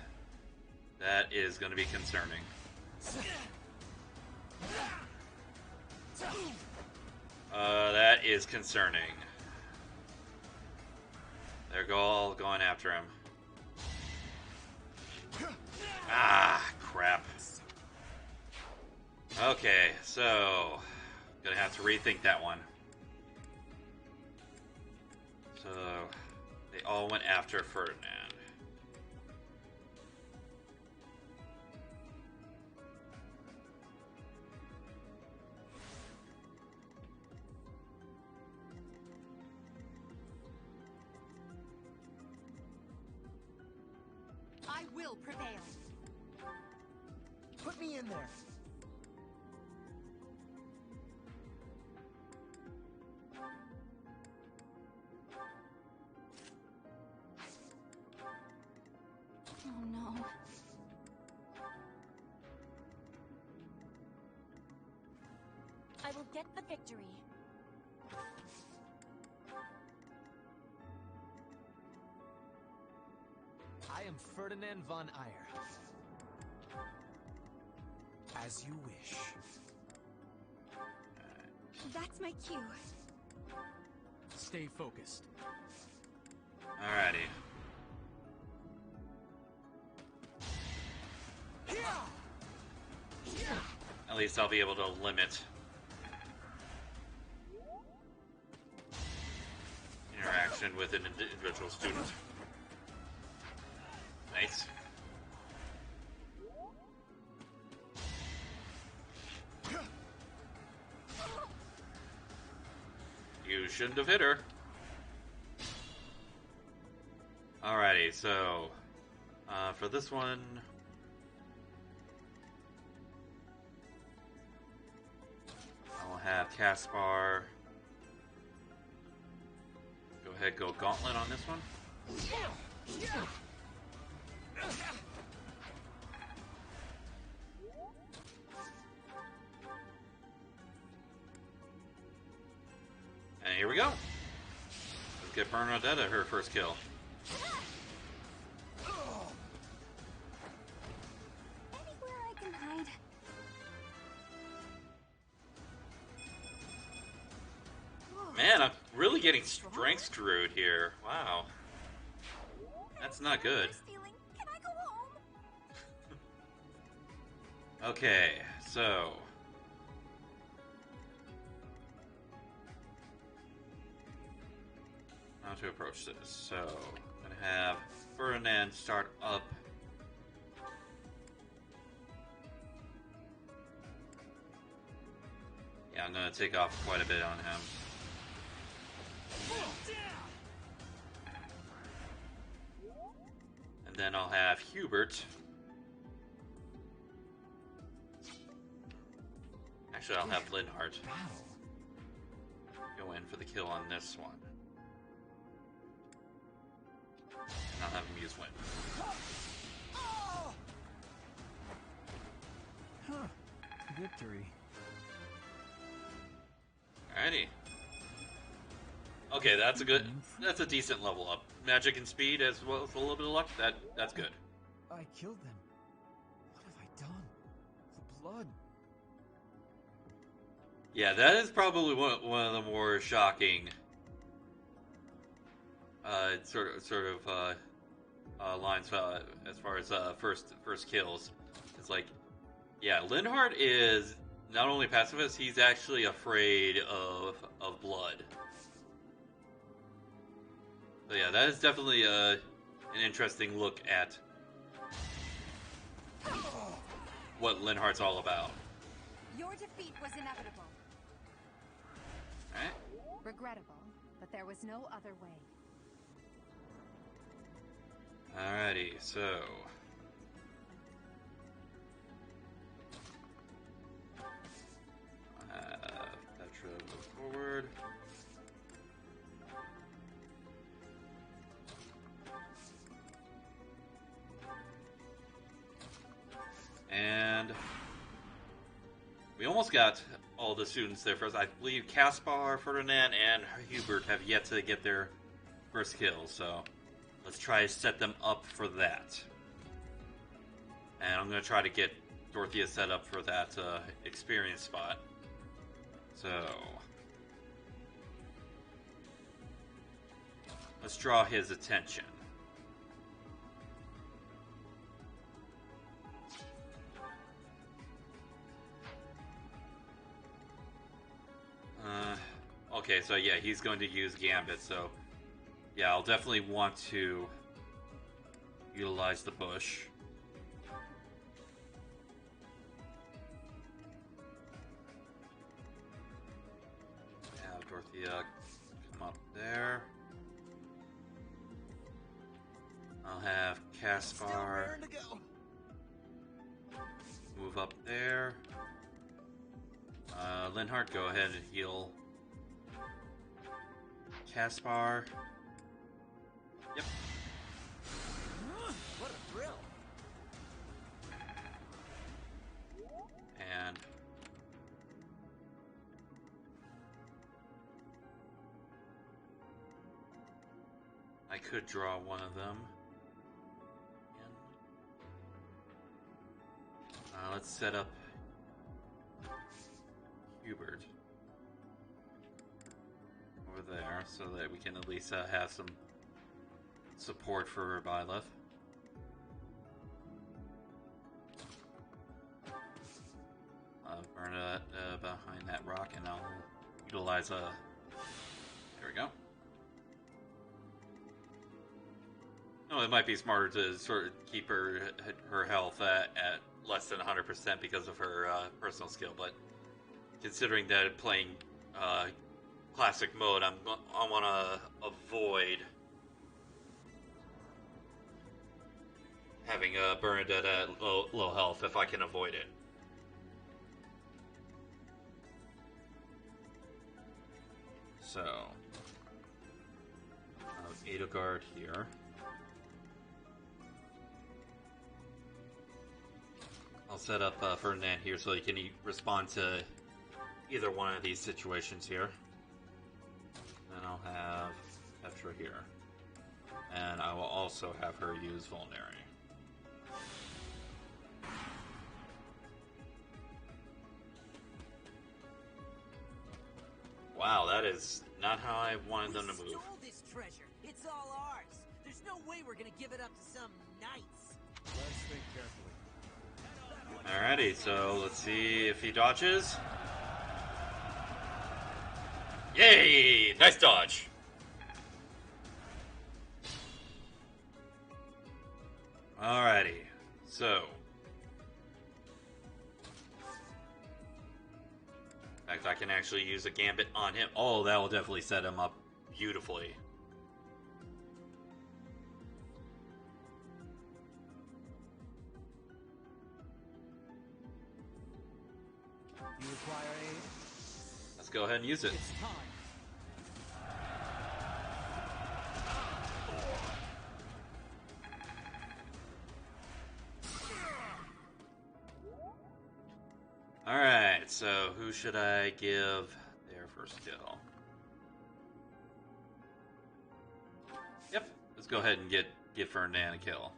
That is going to be concerning. That is concerning. They're all going after him. Ah, crap. Okay, so gonna have to rethink that one. So they all went after Ferdinand. I will prevail. Put me in there. Oh no. I will get the victory. I am Ferdinand von Eyre. As you wish. That's my cue. Stay focused. Alrighty. At least I'll be able to limit interaction with an individual student. Nice. You shouldn't have hit her. Alrighty, so for this one, I'll have Caspar. Go ahead, go Gauntlet on this one. And here we go. Let's get Bernadetta her first kill. Anywhere I can hide. Man, I'm really getting strength screwed here. Wow. That's not good. Feeling. Can I go home? Okay, so how to approach this. So I'm gonna have Ferdinand start up. Yeah, I'm gonna take off quite a bit on him. And then I'll have Hubert. Actually, I'll have Linhardt go in for the kill on this one. And I'll have him use Wind. Huh. Victory. Alrighty. Okay, that's a decent level up. Magic and speed as well as a little bit of luck, that's good. I killed them. What have I done? The blood. Yeah, that is probably one of the more shocking lines as far as first kills. It's like, yeah, Linhardt is not only pacifist, he's actually afraid of blood. So yeah, that is definitely an interesting look at what Linhardt's all about. Your defeat was inevitable. Alright. Regrettable, but there was no other way. Alrighty, so Petra move forward. And we almost got all the students there first. I believe Caspar, Ferdinand, and Hubert have yet to get their first kill, so let's try to set them up for that. And I'm going to try to get Dorothea set up for that experience spot. So let's draw his attention. Okay, so yeah, he's going to use Gambit, so yeah, I'll definitely want to utilize the bush. Have Dorothea come up there. I'll have Caspar move up there. Linhardt, go ahead and heal Caspar. Yep. What a thrill! And I could draw one of them. Let's set up Hubert over there so that we can at least have some support for Byleth. Burn it behind that rock, and I'll utilize a. There we go. No, it might be smarter to sort of keep her health at less than 100% because of her personal skill, but considering that playing classic mode, I want to avoid having Bernadette at low health if I can avoid it. So, Edelgard here. I'll set up Ferdinand here so he can respond to either one of these situations here. And I'll have Petra here. And I will also have her use Vulnerary. Wow, that is not how I wanted them to move. We stole this treasure. It's all ours. There's no way we're gonna give it up to some knights. Let's think carefully. Alrighty, so let's see if he dodges. Yay! Nice dodge! Alrighty, so... in fact, I can actually use a gambit on him. Oh, that will definitely set him up beautifully. You require aid? Let's go ahead and use it. It's time. Alright, so who should I give their first kill? Yep, let's go ahead and give Ferdinand a kill.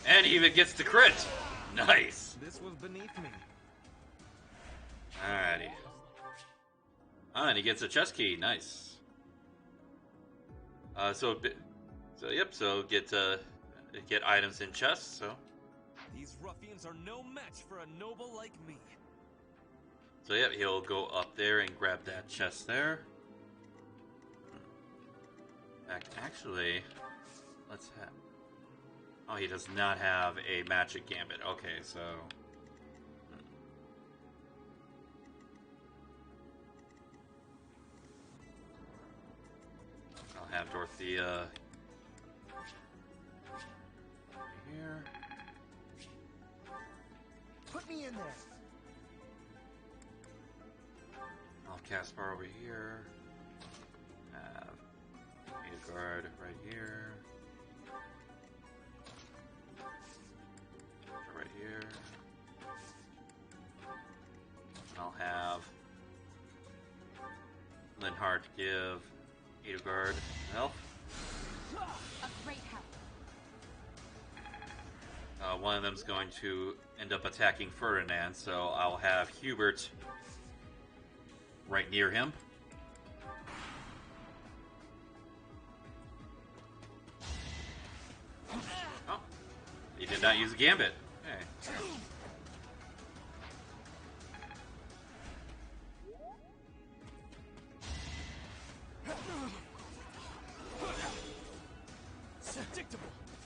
And he even gets the crit! Nice! This was beneath me. Alrighty. Ah, and he gets a chest key. Nice. So get items in chests, so. These ruffians are no match for a noble like me. So yep, he'll go up there and grab that chest there. In fact, actually, let's have... Oh, he does not have a magic gambit. Okay, so... I'll have Dorothea... here. Put me in there. I'll have Caspar over here. Have Midgard right here. Right here. I'll have Linhardt give Edelgard health. A great help. One of them's going to end up attacking Ferdinand, so I'll have Hubert right near him. Oh, he did not use a gambit. Okay.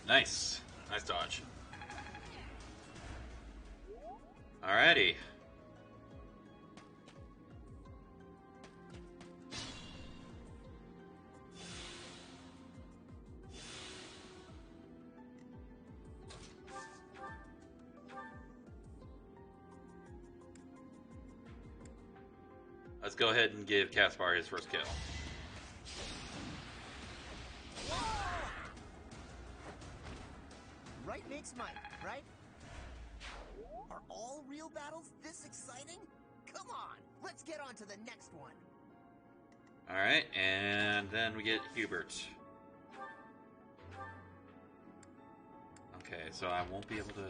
Nice. Nice dodge. Alrighty. Let's go ahead and give Caspar his first kill. Right makes might, right? Are all real battles this exciting? Come on, let's get on to the next one. Alright, and then we get Hubert. Okay, so I won't be able to...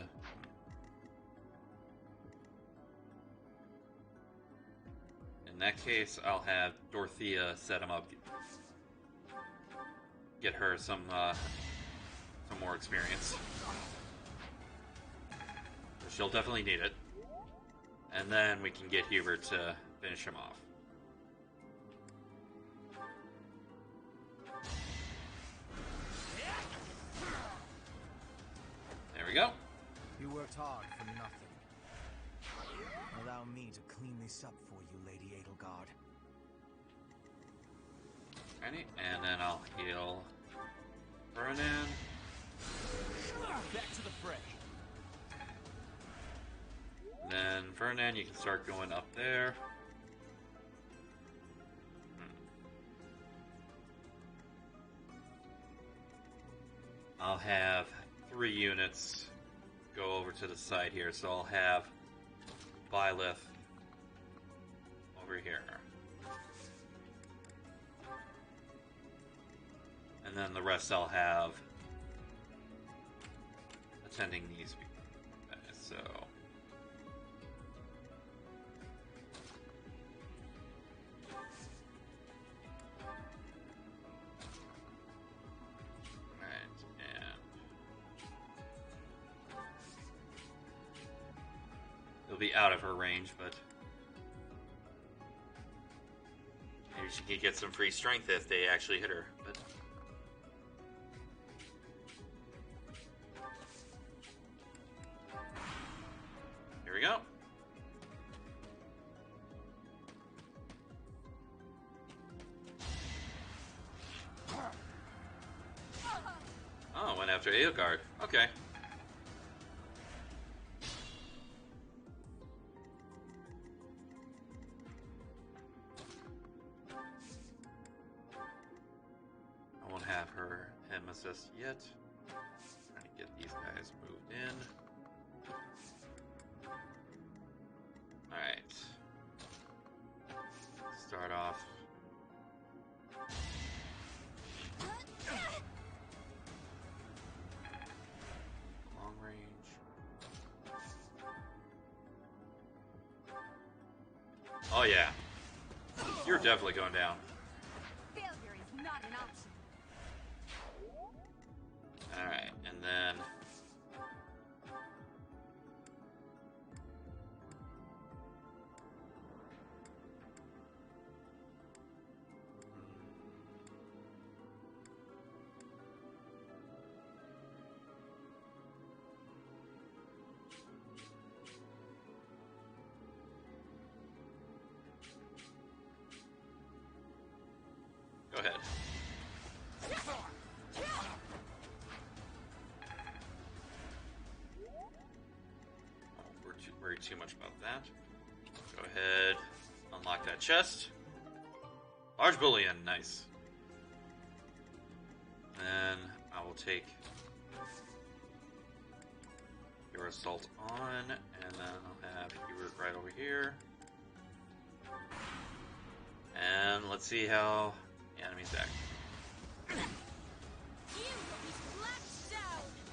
In that case, I'll have Dorothea set him up. Get her some more experience. She'll definitely need it. And then we can get Hubert to finish him off. There we go. You worked hard for nothing. Allow me to clean this up for you, Lady Edelgard. Ready? And then I'll heal Ferdinand. Back to the fray. Then Ferdinand, you can start going up there. I'll have 3 units go over to the side here, so I'll have Byleth over here. And then the rest I'll have attending these guys, so... be out of her range, but maybe she could get some free strength if they actually hit her. But here we go. Oh, went after Eogard. Okay. I won't have him assist yet. Trying to get these guys moved in. Alright. Start off. Long range. Oh yeah. You're definitely going down. Failure is not an option. Alright, and then go ahead. Worry too much about that. Go ahead, unlock that chest. Large bullion, nice. Then I will take your assault on, and then I'll have Hubert right over here. And let's see how the enemies act.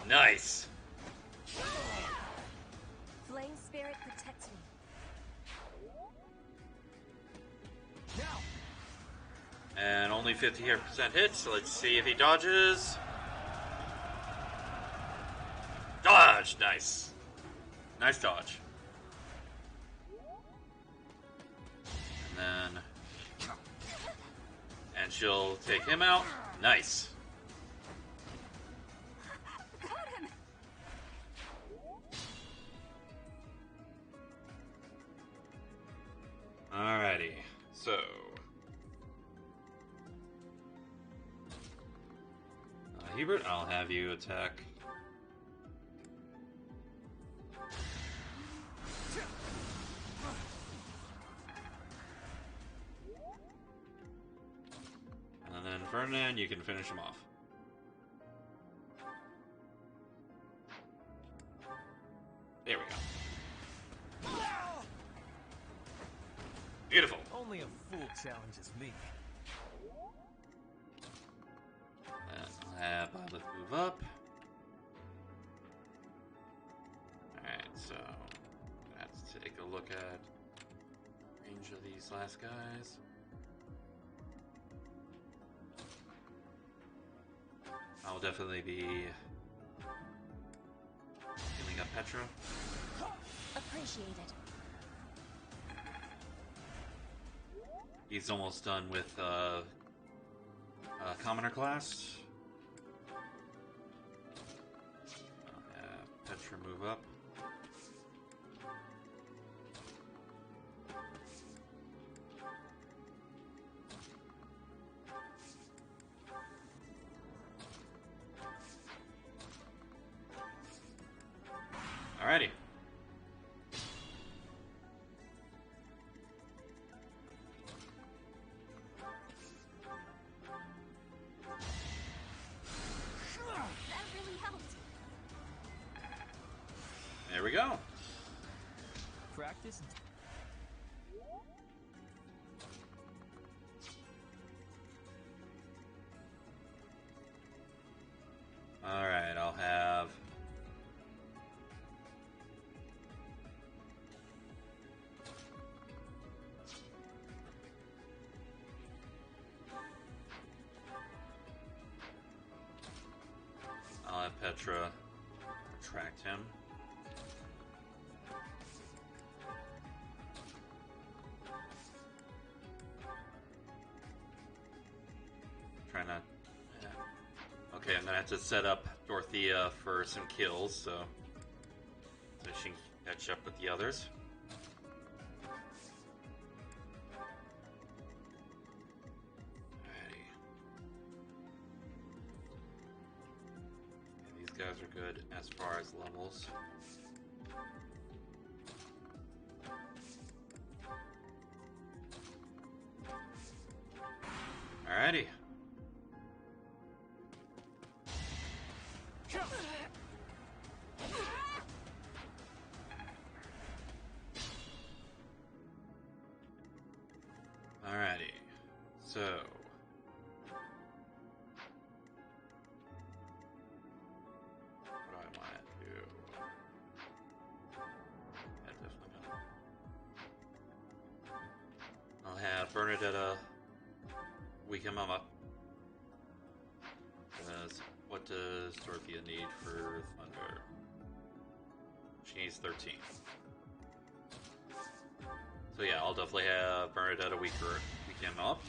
Nice! Flame spirit protects me. And only 50% hit, so let's see if he dodges. Dodge! Nice. Nice dodge. And then... and she'll take him out. Nice. Alrighty, so... Hubert, I'll have you attack. And then Ferdinand, you can finish him off. There we go. Beautiful. Only a fool challenges me. I'll have Violet move up. Alright, so let's take a look at range of these last guys. I'll definitely be healing up Petra. Appreciate it. He's almost done with commoner class. I'll have Petra move up. Alrighty. That really helped. There we go. Practice. Alright, I'll have... I'll have Petra retract him. trying to... Yeah. Okay, I'm gonna have to set up Dorothea for some kills, so she can catch up with the others. Alrighty. Okay, these guys are good as far as levels. Alrighty. Alrighty. So. What do I want to do? Yeah, definitely not. I'll have Bernadetta weaken him up. What does Dorothea need for Thunder? She needs 13. So yeah, I'll definitely have Bernadetta weaken him up.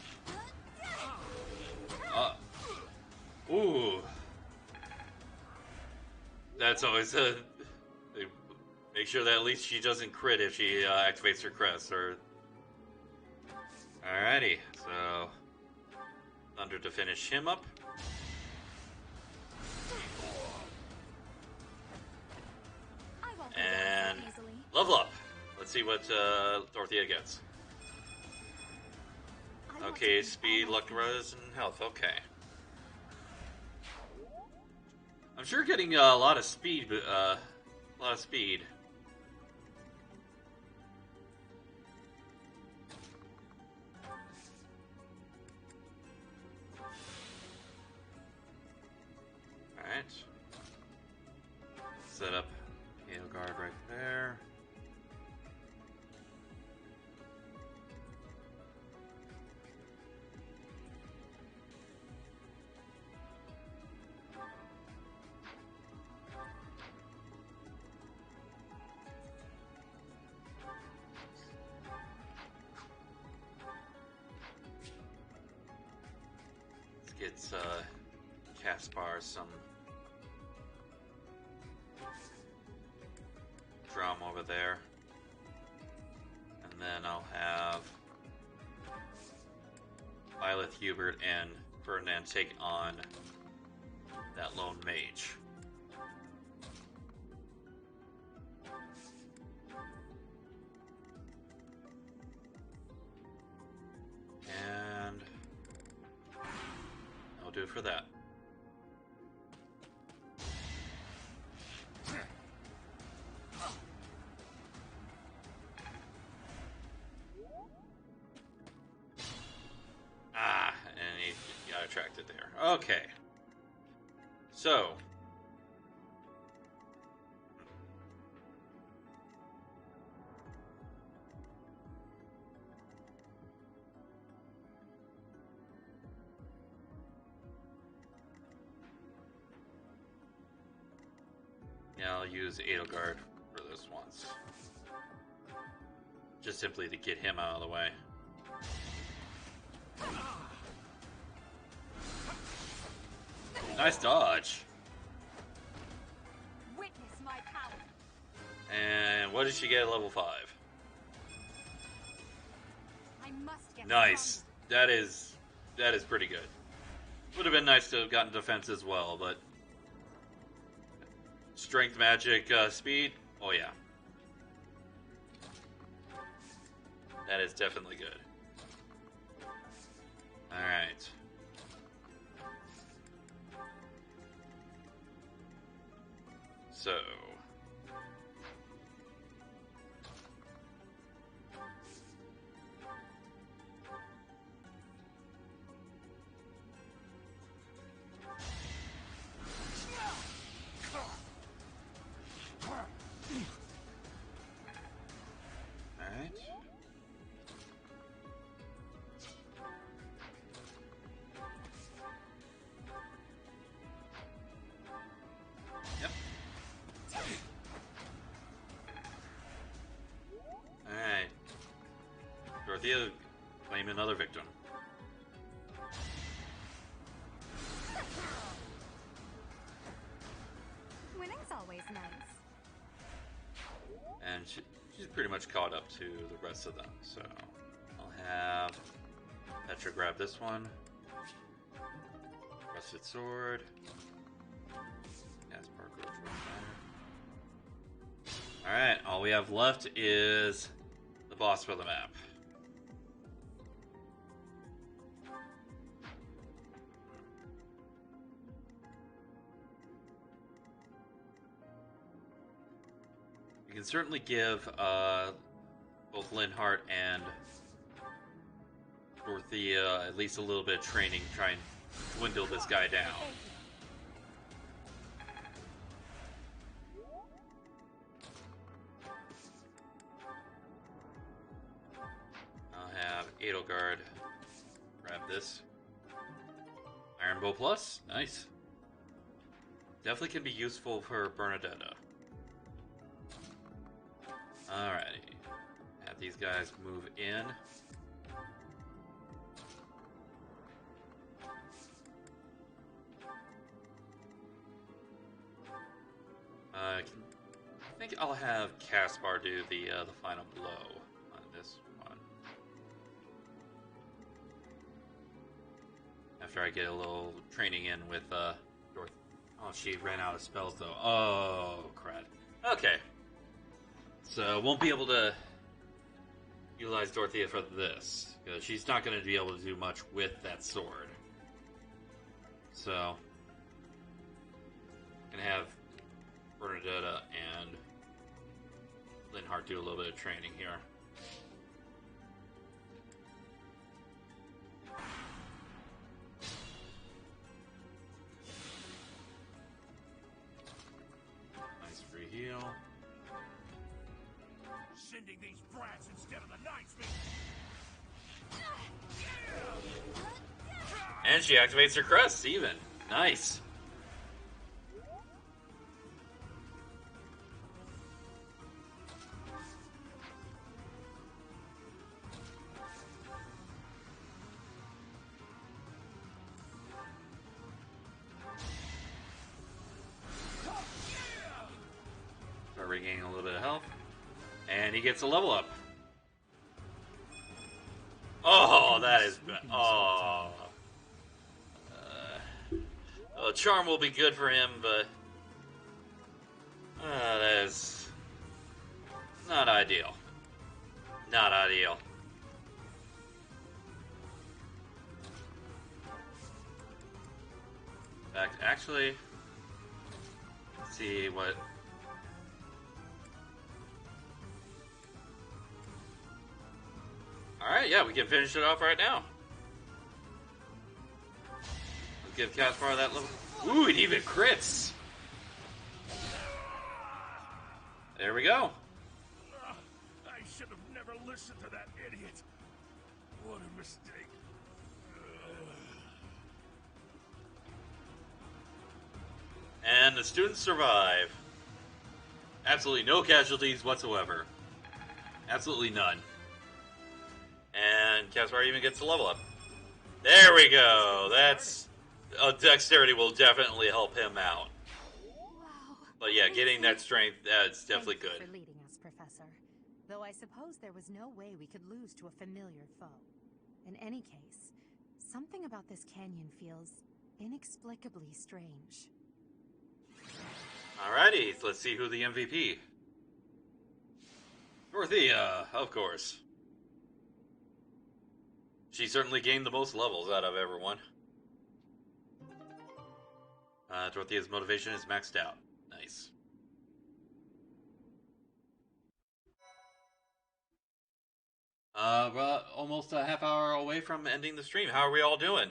Ooh. That's always a... Make sure that at least she doesn't crit if she activates her crest. Or... Alrighty, so... Thunder to finish him up. And level up. Let's see what Dorothea gets. Okay, speed, luck, res, and health. Okay. I'm sure getting a lot of speed, Alright. Set up Hail Guard right there. Let's get Caspar some drum over there, and then I'll have Violet, Hubert, and Ferdinand take on that lone mage. And I'll do it for that. And he got attracted there. Okay. So. Yeah, I'll use Edelgard for this once. Just simply to get him out of the way. Nice dodge. Witness my power. And what did she get at level 5? I must get Nice. That is pretty good. Would have been nice to have gotten defense as well, but strength, magic, speed. Oh yeah. That is definitely good. Alright. So. Alright. Yep. Alright. Dorothea, claim another victim. pretty much caught up to the rest of them, so I'll have Petra grab this one. Rusted sword. Caspar goes right there. Alright, all we have left is the boss for the map. You can certainly give both Linhart and Dorothea at least a little bit of training, try and dwindle this guy down. I'll have Edelgard grab this. Iron Bow Plus, nice. Definitely can be useful for Bernadetta. Alrighty. Have these guys move in. I think I'll have Caspar do the final blow on this one. After I get a little training in with Dorothy. Oh, she ran out of spells though. Oh, crap. Okay. So, won't be able to utilize Dorothea for this, because she's not going to be able to do much with that sword. So, gonna have Bernadetta and Linhart do a little bit of training here. Nice free heal. Sending these brats instead of the knights, me. And she activates her crest, even. Nice. Start regaining a little bit of health. And he gets a level up. Oh, that is bad. Oh. Charm will be good for him, but that is not ideal. Not ideal. In fact, actually, let's see what. Alright, yeah, we can finish it off right now. Let's give Caspar that level. Ooh, it even crits! There we go. I should have never listened to that idiot. What a mistake. And the students survive. Absolutely no casualties whatsoever. Absolutely none. And Caspar even gets a level up. There we go. That's dexterity will definitely help him out. Wow. But yeah, getting that strength, that's definitely Thank you good. for leading us, Professor. Though I suppose there was no way we could lose to a familiar foe. In any case, something about this canyon feels inexplicably strange. Alrighty, let's see who the MVP. Dorothea, of course. She certainly gained the most levels out of everyone. Dorothea's motivation is maxed out. Nice. We're almost a half hour away from ending the stream. How are we all doing?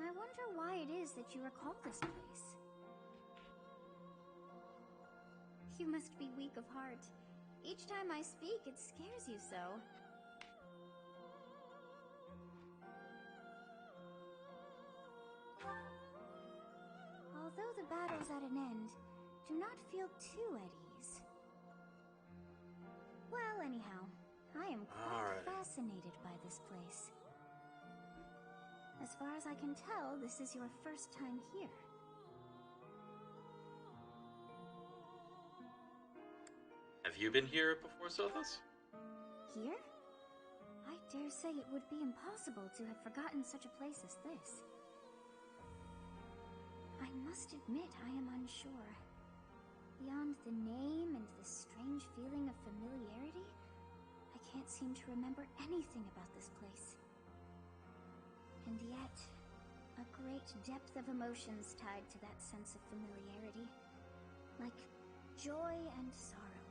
I wonder why it is that you recall this place. You must be weak of heart. Each time I speak, it scares you so. the battle's at an end, do not feel too at ease. Well, anyhow, I am quite fascinated by this place. As far as I can tell, this is your first time here. Have you been here before, Sothis? Here? I dare say it would be impossible to have forgotten such a place as this. I must admit I am unsure. Beyond the name and the strange feeling of familiarity, I can't seem to remember anything about this place. And yet, a great depth of emotions tied to that sense of familiarity. Like joy and sorrow,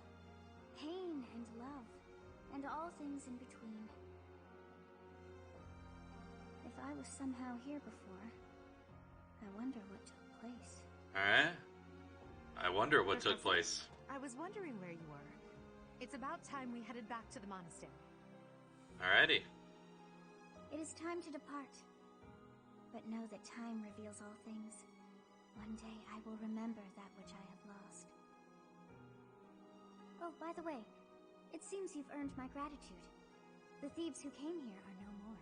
pain and love, and all things in between. If I was somehow here before, I wonder what took place. Alright. I wonder what took place. I was wondering where you were. It's about time we headed back to the monastery. Alrighty. It is time to depart. But know that time reveals all things. One day I will remember that which I have lost. Oh, by the way, it seems you've earned my gratitude. The thieves who came here are no more.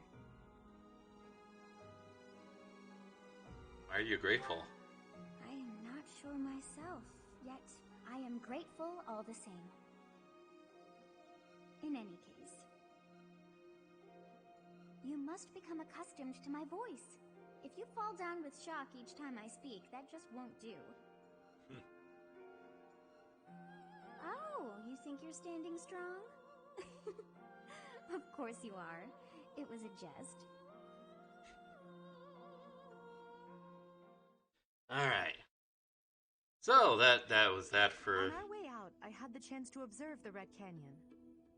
Why are you grateful? I am not sure myself, yet I am grateful all the same. In any case, you must become accustomed to my voice. If you fall down with shock each time I speak, that just won't do. Oh, you think you're standing strong? Of course you are. It was a jest. Alright. So, that was that for... On our way out, I had the chance to observe the Red Canyon.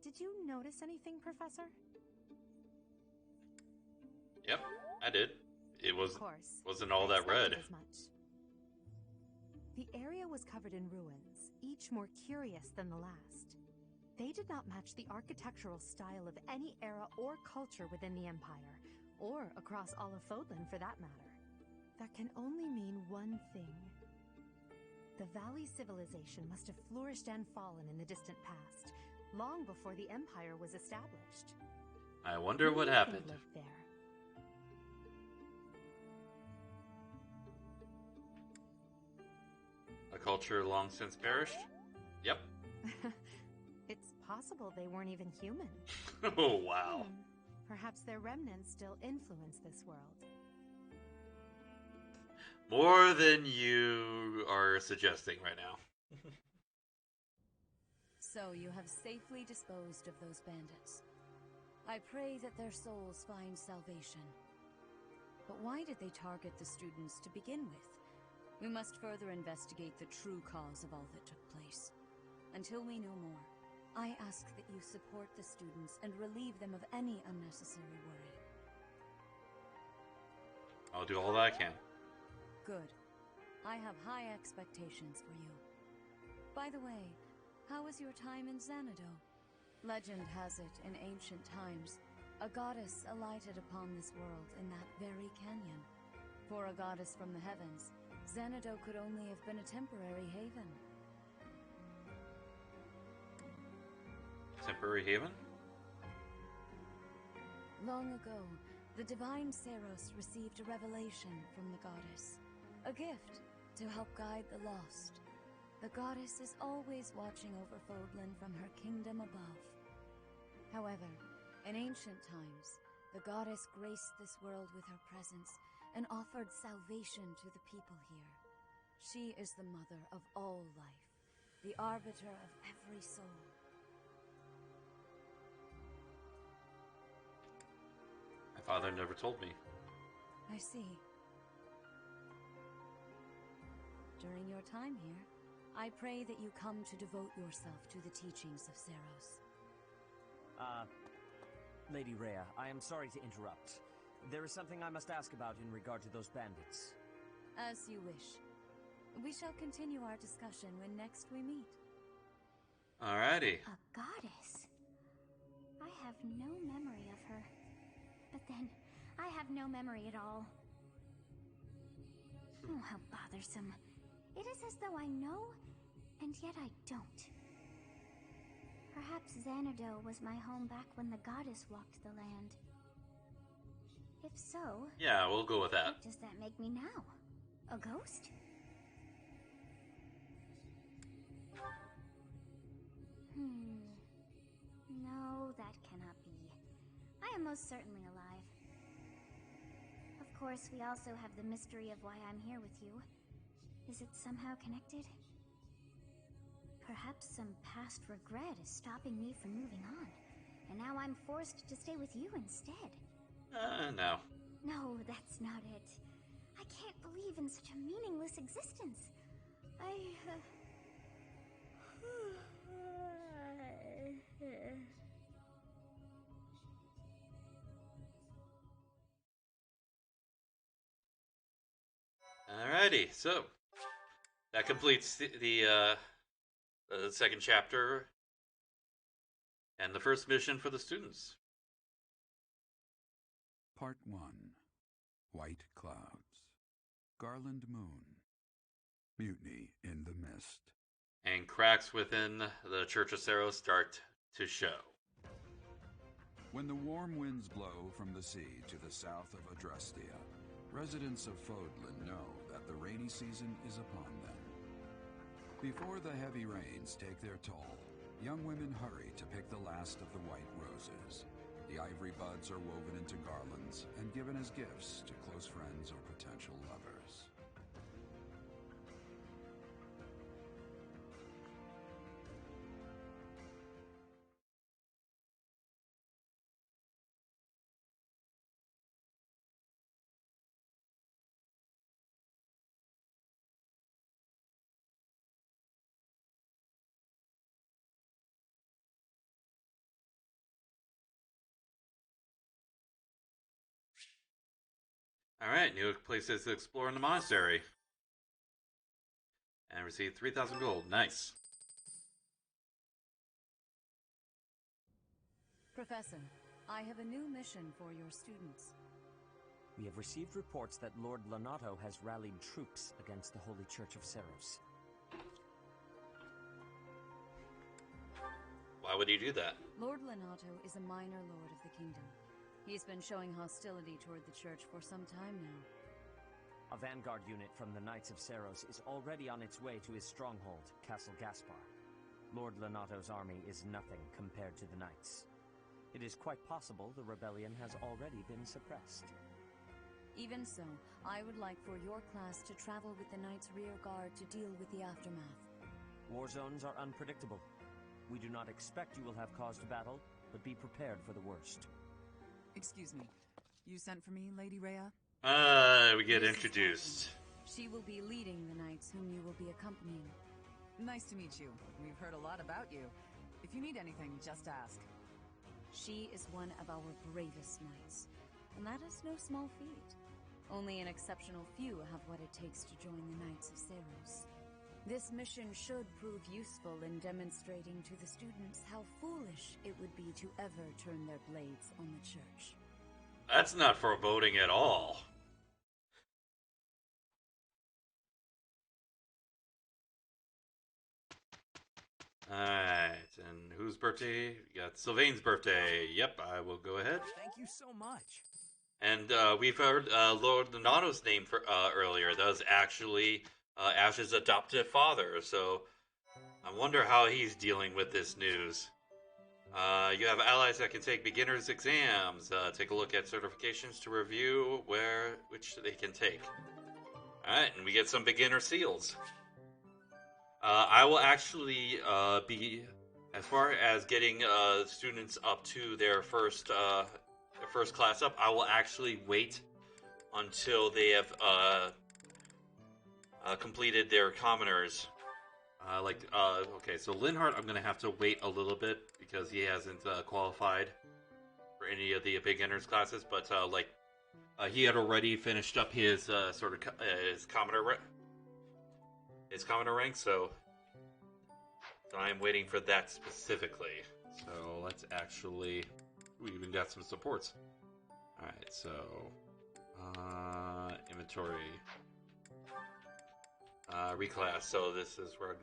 Did you notice anything, Professor? Yep, I did. It wasn't all I that red. expected as much. The area was covered in ruins, each more curious than the last. They did not match the architectural style of any era or culture within the Empire, or across all of Fodlan for that matter. That can only mean one thing. The Valley civilization must have flourished and fallen in the distant past, long before the Empire was established. I wonder what happened. They lived there. A culture long since perished? Yep. It's possible they weren't even human. Oh, wow. Perhaps their remnants still influence this world. More than you are suggesting right now. So you have safely disposed of those bandits. I pray that their souls find salvation. But why did they target the students to begin with? We must further investigate the true cause of all that took place. Until we know more, I ask that you support the students and relieve them of any unnecessary worry. I'll do all that I can. Good. I have high expectations for you. By the way, how was your time in Xanadu? Legend has it, in ancient times, a goddess alighted upon this world in that very canyon. For a goddess from the heavens, Xanadu could only have been a temporary haven. Temporary haven? Long ago, the divine Saros received a revelation from the goddess. A gift to help guide the lost. The goddess is always watching over Fodlan from her kingdom above. However, in ancient times, the goddess graced this world with her presence and offered salvation to the people here. She is the mother of all life, the arbiter of every soul. My father never told me. I see. During your time here, I pray that you come to devote yourself to the teachings of Saros. Lady Rhea, I am sorry to interrupt. There is something I must ask about in regard to those bandits. As you wish. We shall continue our discussion when next we meet. Alrighty. A goddess? I have no memory of her. But then, I have no memory at all. Oh, how bothersome. It is as though I know, and yet I don't. Perhaps Xanadu was my home back when the goddess walked the land. If so... Yeah, we'll go with that. What does that make me now? A ghost? No, that cannot be. I am most certainly alive. Of course, we also have the mystery of why I'm here with you. Is it somehow connected? Perhaps some past regret is stopping me from moving on, and now I'm forced to stay with you instead. No. No, that's not it. I can't believe in such a meaningless existence. Alrighty, so that completes the second chapter and the first mission for the students. Part 1. White Clouds. Garland Moon. Mutiny in the Mist. And cracks within the Church of Saros start to show. When the warm winds blow from the sea to the south of Adrastia, residents of Fodlan know that the rainy season is upon them. Before the heavy rains take their toll, young women hurry to pick the last of the white roses. The ivory buds are woven into garlands and given as gifts to close friends or potential lovers. Alright, new places to explore in the monastery. And receive 3,000 gold. Nice. Professor, I have a new mission for your students. We have received reports that Lord Lonato has rallied troops against the Holy Church of Saros. Why would he do that? Lord Lonato is a minor lord of the kingdom. He's been showing hostility toward the church for some time now. A vanguard unit from the Knights of Saros is already on its way to his stronghold, Castle Gaspar. Lord Lonato's army is nothing compared to the Knights. It is quite possible the rebellion has already been suppressed. Even so, I would like for your class to travel with the Knights' rear guard to deal with the aftermath. War zones are unpredictable. We do not expect you will have cause to battle, but be prepared for the worst. Excuse me. You sent for me, Lady Rhea? We get introduced. She will be leading the knights whom you will be accompanying. Nice to meet you. We've heard a lot about you. If you need anything, just ask. She is one of our bravest knights, and that is no small feat. Only an exceptional few have what it takes to join the Knights of Saros. This mission should prove useful in demonstrating to the students how foolish it would be to ever turn their blades on the church. That's not foreboding at all. Alright, and whose birthday? We got Sylvain's birthday. Yep, I will go ahead. Thank you so much. And we've heard Lord Donato's name for earlier. That was actually Ash's adoptive father, so I wonder how he's dealing with this news. You have allies that can take beginners exams, take a look at certifications to review which they can take. Alright, and we get some beginner seals. I will actually be, as far as getting students up to their first class up, I will actually wait until they have completed their commoners. Okay, so Linhart, I'm going to have to wait a little bit because he hasn't qualified for any of the beginners classes, but he had already finished up his his commoner rank, so I'm waiting for that specifically. So let's actually, we even got some supports. All right, so inventory. reclass. So this is where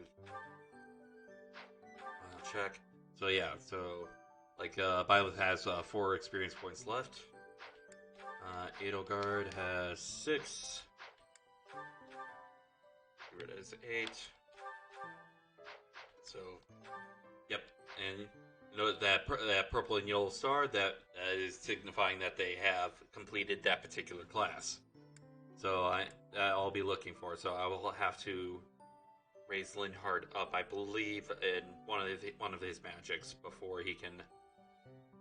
I'll check. So yeah, so like Byleth has 4 experience points left. Edelgard has 6. It is 8. So, yep, and you know that that purple and yellow star that is signifying that they have completed that particular class. So I'll be looking for it. So I will have to raise Linhard up, I believe, in one of his magics before he can.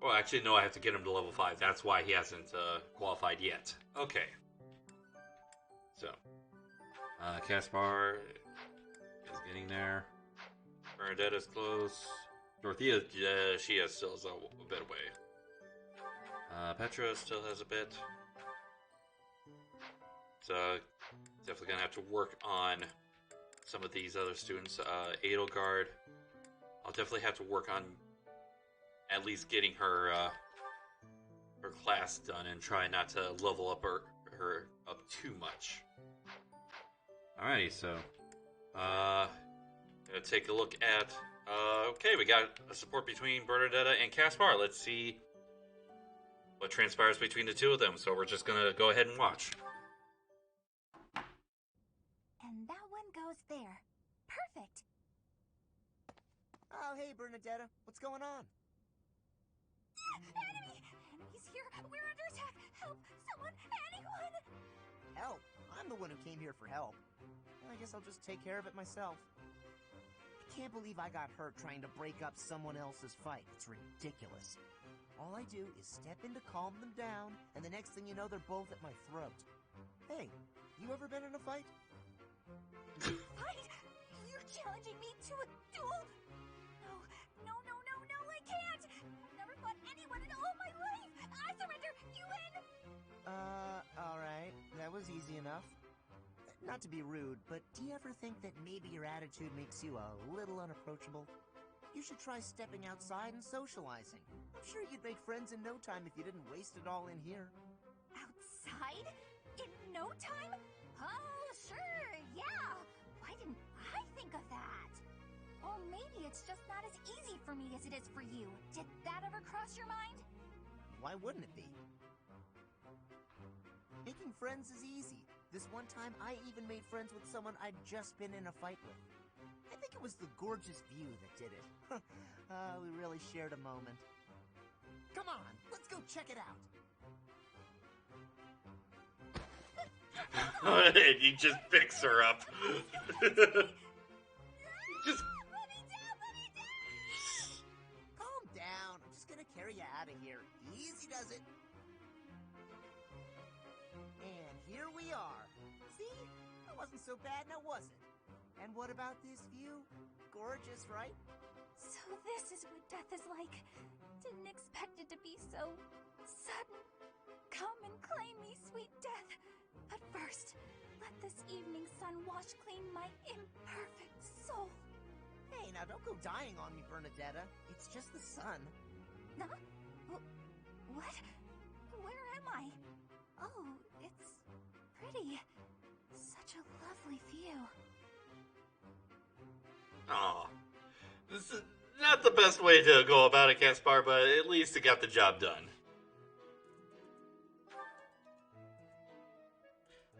Well, actually, no. I have to get him to level 5. That's why he hasn't qualified yet. Okay. So, Caspar is getting there. Bernadetta's close. Dorothea, she still has a bit away. Petra still has a bit. So, definitely gonna have to work on some of these other students. Edelgard, I'll definitely have to work on at least getting her her class done and try not to level up her up too much. Alrighty, so gonna take a look at okay, we got a support between Bernadetta and Caspar. Let's see what transpires between the two of them. So we're just gonna go ahead and watch. And that one goes there. Perfect. Oh, hey, Bernadetta. What's going on? Enemy! Enemy's here! We're under attack! Help! Someone! Anyone! Help? I'm the one who came here for help. I guess I'll just take care of it myself. I can't believe I got hurt trying to break up someone else's fight. It's ridiculous. All I do is step in to calm them down, and the next thing you know, they're both at my throat. Hey, you ever been in a fight? Fight? You're challenging me to a duel? No, I can't! I've never fought anyone in all my life! I surrender! You win! Alright. That was easy enough. Not to be rude, but do you ever think that maybe your attitude makes you a little unapproachable? You should try stepping outside and socializing. I'm sure you'd make friends in no time if you didn't waste it all in here. Outside? In no time? Oh, sure, yeah! Why didn't I think of that? Or maybe it's just not as easy for me as it is for you. Did that ever cross your mind? Why wouldn't it be? Making friends is easy. This one time, I even made friends with someone I'd just been in a fight with. I think it was the gorgeous view that did it. We really shared a moment. Come on, let's go check it out. And you just fix her up. Just Let me down! Calm down. I'm just gonna carry you out of here. Easy does it. And here we are. See? That wasn't so bad, now was it? And what about this view? Gorgeous, right? So this is what death is like. Didn't expect it to be so sudden. Come and claim me, sweet death. But first, let this evening sun wash clean my imperfect soul. Hey, now don't go dying on me, Bernadetta. It's just the sun. Huh? What? Where am I? Oh, it's pretty. Such a lovely view. Aw. This is not the best way to go about it, Caspar, but at least it got the job done.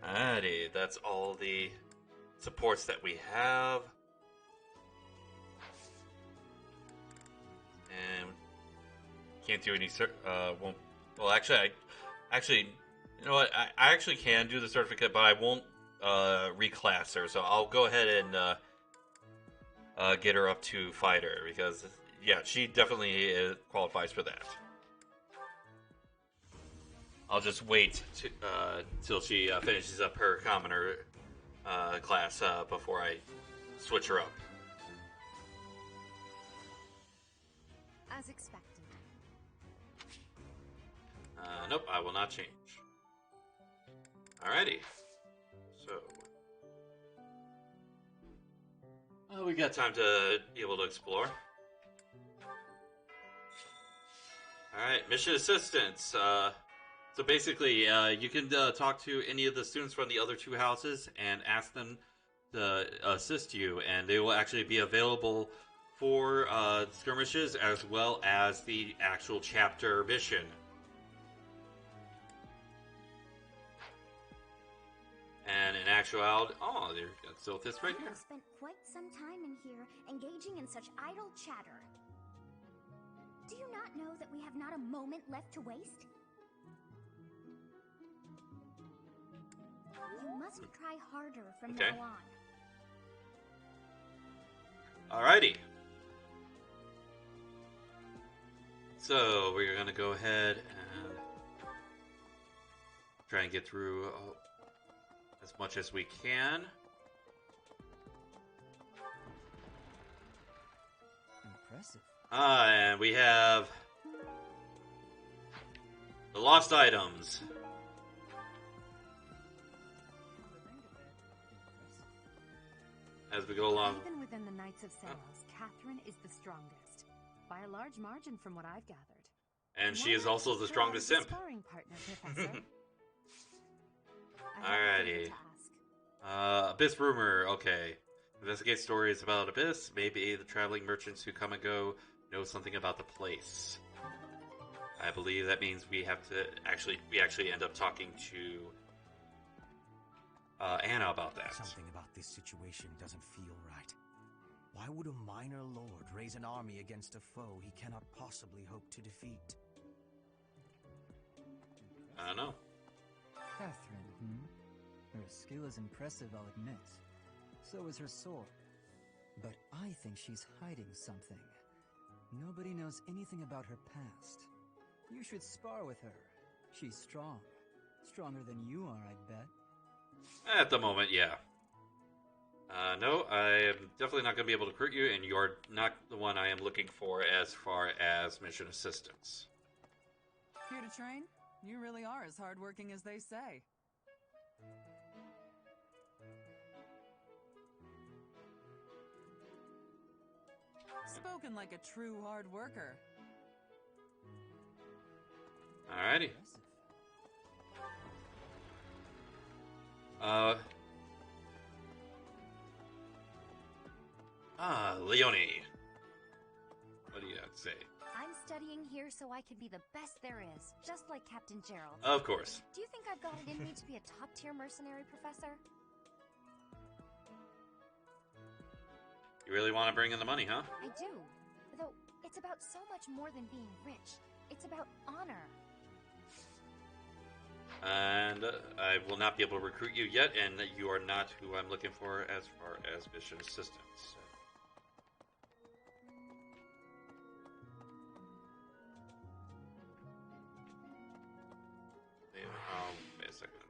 Alrighty, that's all the supports that we have. And can't do any won't. Well, actually, you know what? I actually can do the certificate, but I won't reclass her. So I'll go ahead and get her up to fighter because, yeah, she definitely qualifies for that. I'll just wait till she finishes up her commoner class before I switch her up. As expected. Nope, I will not change. Alrighty. So, we got time to be able to explore. Alright, mission assistance. So basically, you can talk to any of the students from the other 2 houses and ask them assist you, and they will actually be available for skirmishes as well as the actual chapter mission. And in actuality, oh, there's Zolthus right here. I have spent quite some time in here engaging in such idle chatter. Do you not know that we have not a moment left to waste? You must try harder from now on. Alrighty. So we're gonna go ahead and try and get through as much as we can. Impressive. And we have the lost items. As we go along. Even within the Knights of Saros, Catherine is the strongest, by a large margin from what I've gathered. And she is also the strongest simp. Sparring partner, Professor. Alrighty. Abyss rumor, okay. Investigate stories about Abyss. Maybe the traveling merchants who come and go know something about the place. I believe that means we have to actually end up talking to Anna about that. Something about this situation doesn't feel right. Why would a minor lord raise an army against a foe he cannot possibly hope to defeat? I don't know. Catherine, Her skill is impressive, I'll admit. So is her sword. But I think she's hiding something. Nobody knows anything about her past. You should spar with her. She's strong. Stronger than you are, I'd bet. At the moment, yeah. No, I am definitely not going to be able to recruit you, and you're not the one I am looking for as far as mission assistance. Here to train? You really are as hardworking as they say. Spoken like a true hard worker. Alrighty. Leonie. What do you have to say? I'm studying here so I can be the best there is, just like Captain Gerald. Of course. Do you think I've got it in me to be a top-tier mercenary, Professor? You really want to bring in the money, huh? I do. Though, it's about so much more than being rich. It's about honor. And I will not be able to recruit you yet, and you are not who I'm looking for as far as mission assistance. Wait a second.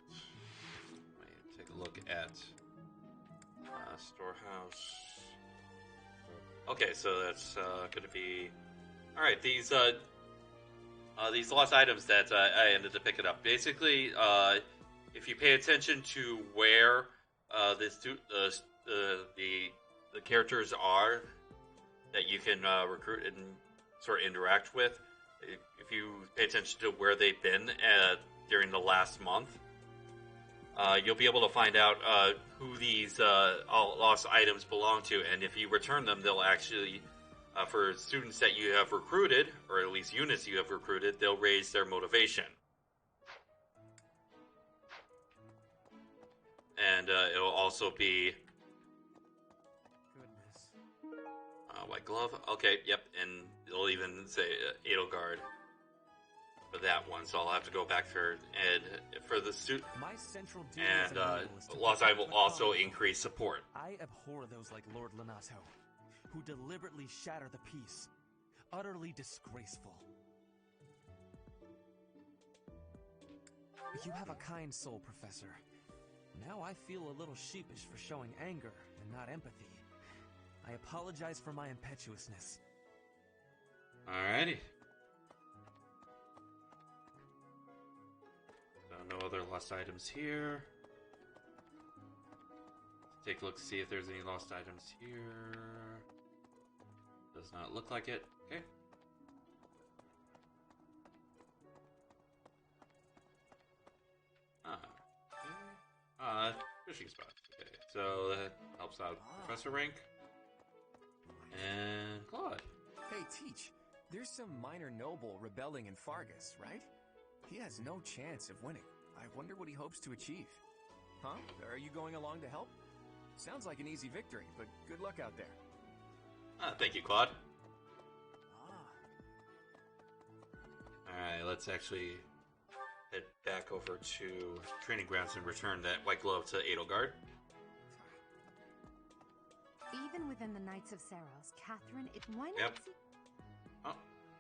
Let me take a look at storehouse. Okay, so that's going to be... Alright, these lost items that I ended up picking up. Basically, if you pay attention to where the characters are that you can recruit and sort of interact with, if you pay attention to where they've been during the last month, you'll be able to find out who these lost items belong to, and if you return them, they'll actually... for students that you have recruited, or at least units you have recruited, they'll raise their motivation. And it'll also be... white glove? Okay, yep, and it'll even say Edelgard for that one, so I'll have to go back for the student. And lost item will also increase support. I abhor those like Lord Lenato, who deliberately shatter the peace. Utterly disgraceful. You have a kind soul, Professor. Now I feel a little sheepish for showing anger and not empathy. I apologize for my impetuousness. Alrighty. So no other lost items here. Take a look to see if there's any lost items here. Does not look like it. Okay. Okay. Fishing spots. Okay. So swaps out Professor Rank and Claude. Hey, Teach. There's some minor noble rebelling in Fargus, right? He has no chance of winning. I wonder what he hopes to achieve. Huh? Are you going along to help? Sounds like an easy victory, but good luck out there. Thank you, Claude. Alright, let's actually head back over to training grounds and return that white glove to Edelgard. Even within the Knights of Saros, Catherine, why not Yep. see...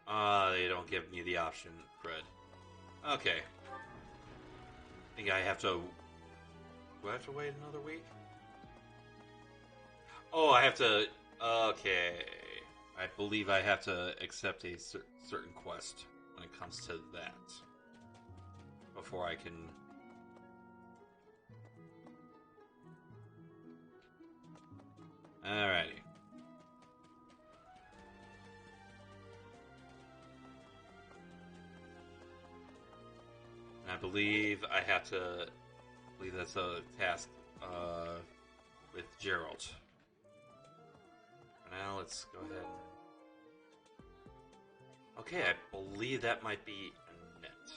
They don't give me the option, Fred. Okay. I think I have to... Do I have to wait another week? Oh, I have to... Okay. I believe I have to accept a certain quest when it comes to that. Before I can... Alrighty. And I believe I have to... I believe that's a task with Gerald. For now, let's go ahead. Okay, I believe that might be Annette.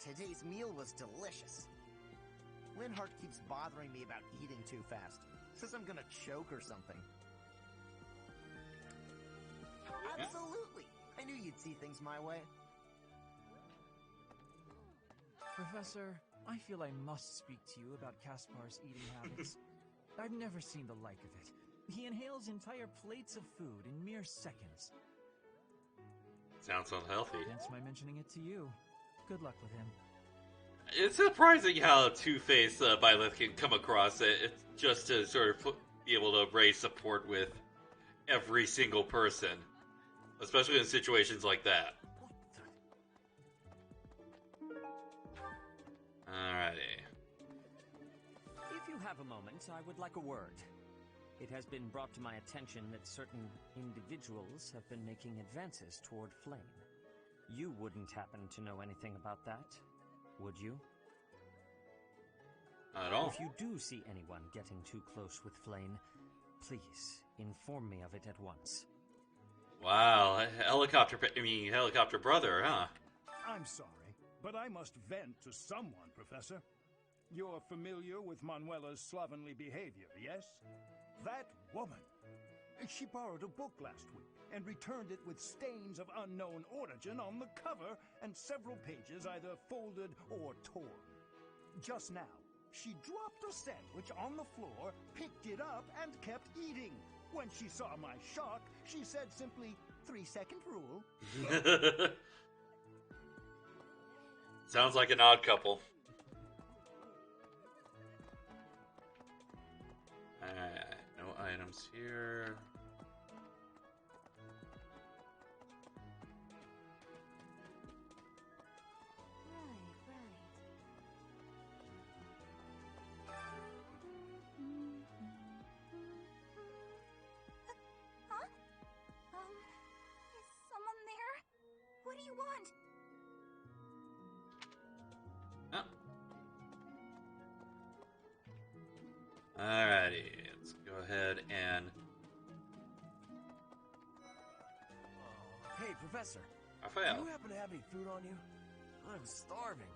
Today's meal was delicious. Linhart keeps bothering me about eating too fast. Says I'm gonna choke or something. Absolutely! I knew you'd see things my way. Professor, I feel I must speak to you about Caspar's eating habits. I've never seen the like of it. He inhales entire plates of food in mere seconds. Sounds unhealthy. Hence my mentioning it to you. Good luck with him. It's surprising how Two-Face Byleth can come across it just to sort of be able to raise support with every single person. Especially in situations like that. Alrighty. If you have a moment, I would like a word. It has been brought to my attention that certain individuals have been making advances toward Flame. You wouldn't happen to know anything about that, would you? Not at all. If you do see anyone getting too close with Flame, please inform me of it at once. Wow, helicopter brother, huh? I'm sorry, but I must vent to someone, Professor. You're familiar with Manuela's slovenly behavior, yes? That woman. She borrowed a book last week and returned it with stains of unknown origin on the cover and several pages either folded or torn. Just now, she dropped a sandwich on the floor, picked it up, and kept eating. When she saw my shock, she said simply, 3-second rule. Sounds like an odd couple. No items here. Is someone there? What do you want? Alrighty, let's go ahead and... Hey, Professor. Raphael. Do you happen to have any food on you? I'm starving.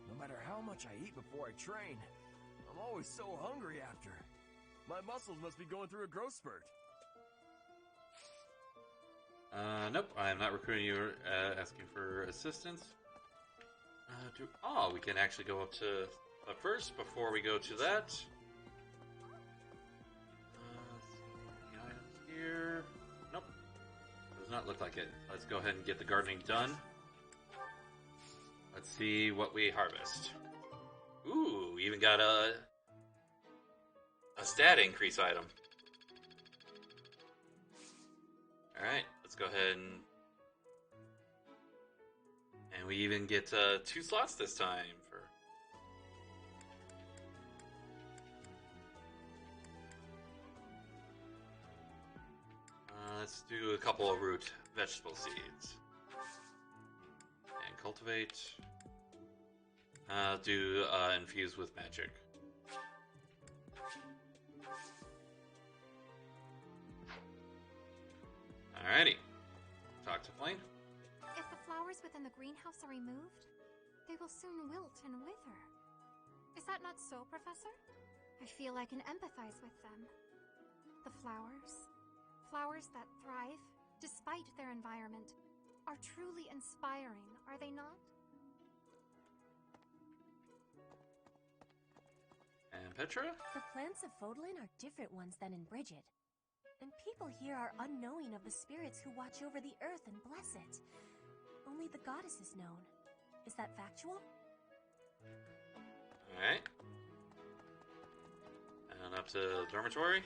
No matter how much I eat before I train, I'm always so hungry after. My muscles must be going through a growth spurt. Nope, I am not recruiting you, asking for assistance. We can actually go up to first before we go to that. Any items here? Nope. Does not look like it. Let's go ahead and get the gardening done. Let's see what we harvest. Ooh, we even got a stat increase item. Alright, let's go ahead and we even get 2 slots this time for... let's do a couple of root vegetable seeds. And cultivate. Do infuse with magic. within the greenhouse are removed, they will soon wilt and wither. Is that not so, Professor? I feel I can empathize with them. The flowers that thrive, despite their environment, are truly inspiring, are they not? And Petra? The plants of Fodlan are different ones than in Bridget. And people here are unknowing of the spirits who watch over the earth and bless it. Only the goddess is known. Is that factual? Alright. And up to the dormitory.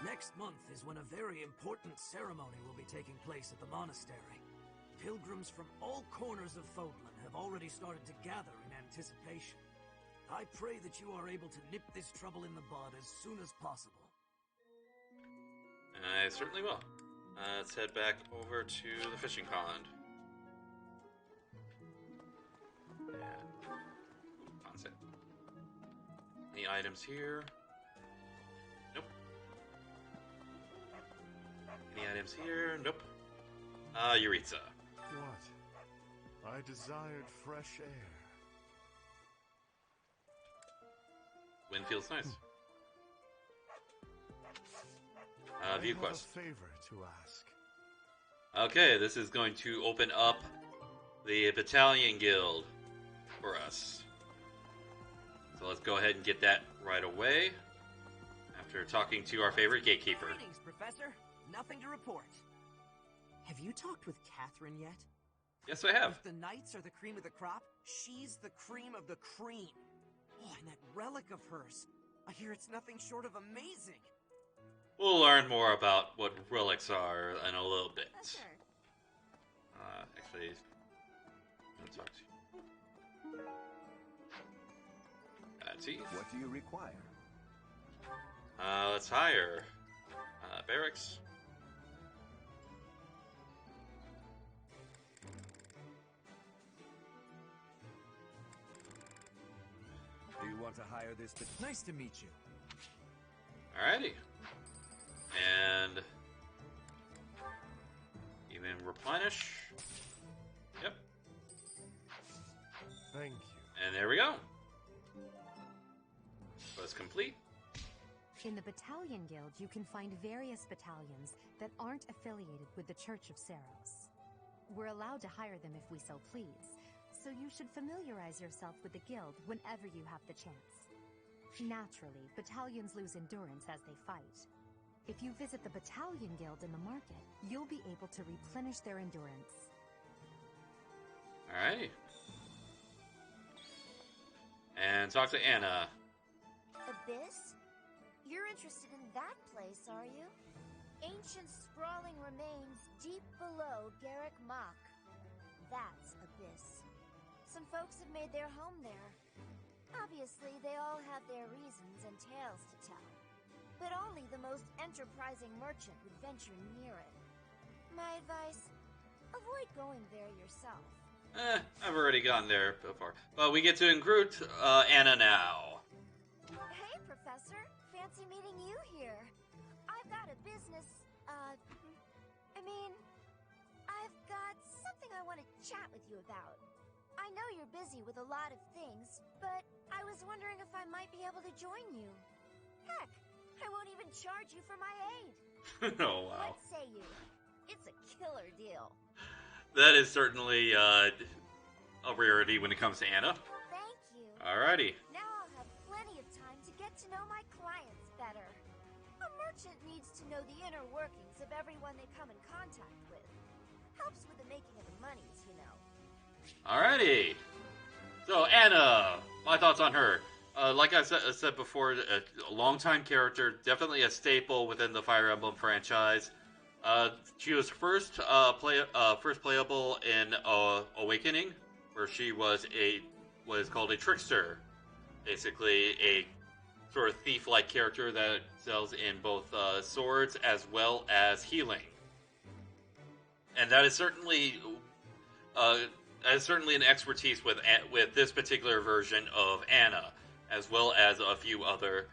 Next month is when a very important ceremony will be taking place at the monastery. Pilgrims from all corners of Fodlan have already started to gather in anticipation. I pray that you are able to nip this trouble in the bud as soon as possible. I certainly will. Let's head back over to the fishing pond. Yeah. Pond set. Any items here? Nope. Any items here? Nope. Yuritsa. What? I desired fresh air. Wind feels nice. View I have quest. a favor to ask. Okay, this is going to open up the battalion guild for us. So let's go ahead and get that right away. After talking to our favorite gatekeeper. Greetings, Professor. Nothing to report. Have you talked with Catherine yet? Yes, I have. If the knights are the cream of the crop, she's the cream of the cream. Oh, and that relic of hers. I hear it's nothing short of amazing. We'll learn more about what relics are in a little bit. Actually, let's talk to you. What do you require? Let's hire barracks. Do you want to hire this? Nice to meet you. Alrighty. And even replenish. Yep. Thank you. And there we go. Quest complete. In the Battalion Guild, you can find various battalions that aren't affiliated with the Church of Saros. We're allowed to hire them if we so please, so you should familiarize yourself with the guild whenever you have the chance. Naturally, battalions lose endurance as they fight. If you visit the Battalion Guild in the market, you'll be able to replenish their endurance. Alright. And talk to Anna. Abyss? You're interested in that place, are you? Ancient sprawling remains deep below Garrick Mach. That's Abyss. Some folks have made their home there. Obviously, they all have their reasons and tales to tell. But only the most enterprising merchant would venture near it. My advice, avoid going there yourself. I've already gotten there before. But we get to recruit Anna now. Hey, Professor. Fancy meeting you here. I've got a business, I've got something I want to chat with you about. I know you're busy with a lot of things, but I was wondering if I might be able to join you. Heck, I won't even charge you for my aid. Oh, wow. What say you? It's a killer deal. That is certainly a rarity when it comes to Anna. Thank you. Alrighty. Now I'll have plenty of time to get to know my clients better. A merchant needs to know the inner workings of everyone they come in contact with. Helps with the making of the monies, you know. Alrighty. So, Anna, my thoughts on her. Like I said before, a longtime character, definitely a staple within the Fire Emblem franchise. She was first playable in Awakening, where she was called a trickster, basically sort of thief-like character that excels in both swords as well as healing. And that is certainly an expertise with this particular version of Anna, as well as a few other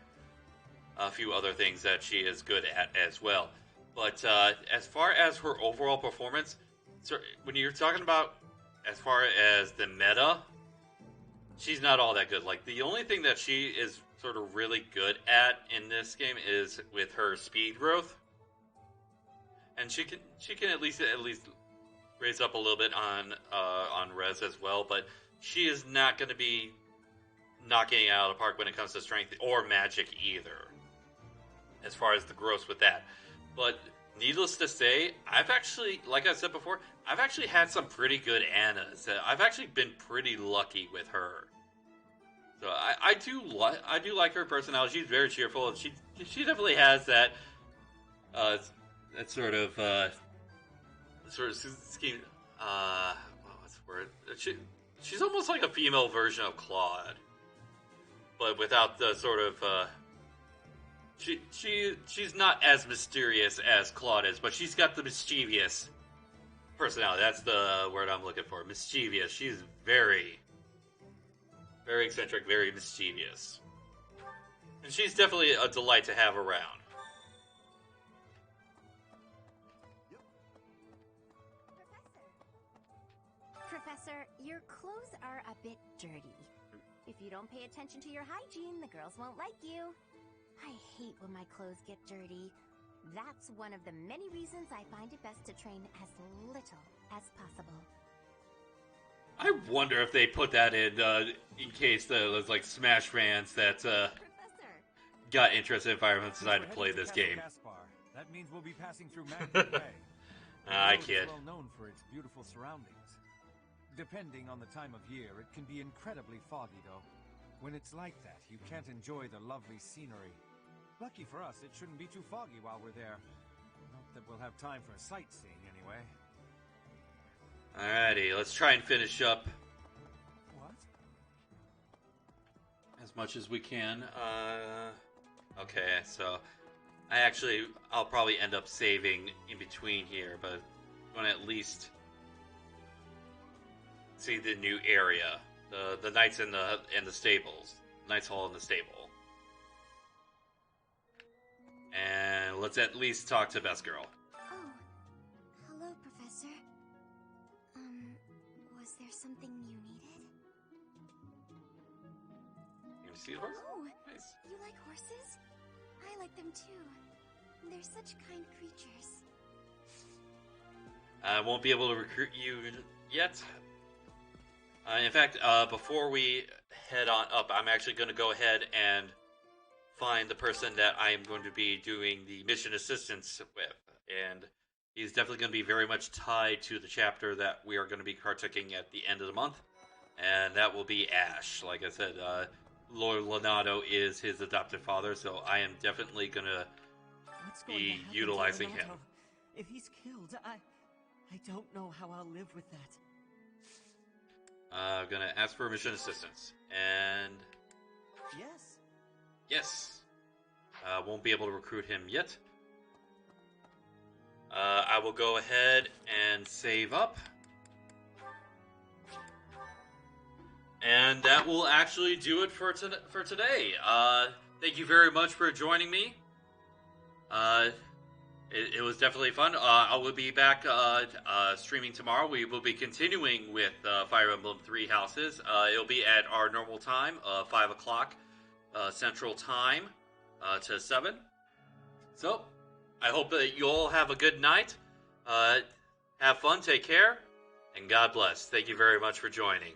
things that she is good at as well. But as far as her overall performance, when you're talking about as far as the meta, she's not all that good. Like, the only thing that she is sort of really good at in this game is with her speed growth, and she can at least raise up a little bit on res as well. But she is not going to be knocking it out of the park when it comes to strength or magic either, as far as the growth with that. But needless to say, I've actually, like I said before, I've actually had some pretty good Annas. I've actually been pretty lucky with her. So I do like her personality. She's very cheerful. She definitely has that sort of scheme. What's the word? She's almost like a female version of Claude, but without the sort of she's not as mysterious as Claude is, but she's got the mischievous personality. That's the word I'm looking for. Mischievous. She's very, very eccentric, very mischievous. And she's definitely a delight to have around. Professor, your clothes are a bit dirty. If you don't pay attention to your hygiene, the girls won't like you. I hate when my clothes get dirty. That's one of the many reasons I find it best to train as little as possible. I wonder if they put that in case there's like Smash fans that got interested in Fire Emblem and decided to play this game. That means we'll be passing through Magnet Bay. I kid. It's well known for its beautiful surroundings. Depending on the time of year, it can be incredibly foggy, though. When it's like that, you can't enjoy the lovely scenery. Lucky for us, it shouldn't be too foggy while we're there. Not that we'll have time for sightseeing, anyway. Alrighty, let's try and finish up What? as much as we can. Okay, so I'll probably end up saving in between here, but I'm going to at least see the new area. The Knights in the stables. Knights Hall in the stable. And let's at least talk to Best Girl. Oh, hello, Professor. Was there something you needed? You see the horse? Oh, nice. You like horses? I like them too. They're such kind creatures. I won't be able to recruit you yet. In fact, before we head on up, I'm actually going to go ahead and find the person that I am going to be doing the mission assistance with. And he's definitely going to be very much tied to the chapter that we are going to be partaking at the end of the month. And that will be Ash. Like I said, Lord Leonardo is his adopted father, so I am definitely going to be utilizing him. If he's killed, I don't know how I'll live with that. I'm going to ask for mission assistance. And Yes. yes. Won't be able to recruit him yet. I will go ahead and save up. And that will actually do it for today. Thank you very much for joining me. It was definitely fun. I will be back streaming tomorrow. We will be continuing with Fire Emblem 3 Houses. It'll be at our normal time, 5 o'clock Central Time to 7. So, I hope that you all have a good night. Have fun, take care, and God bless. Thank you very much for joining.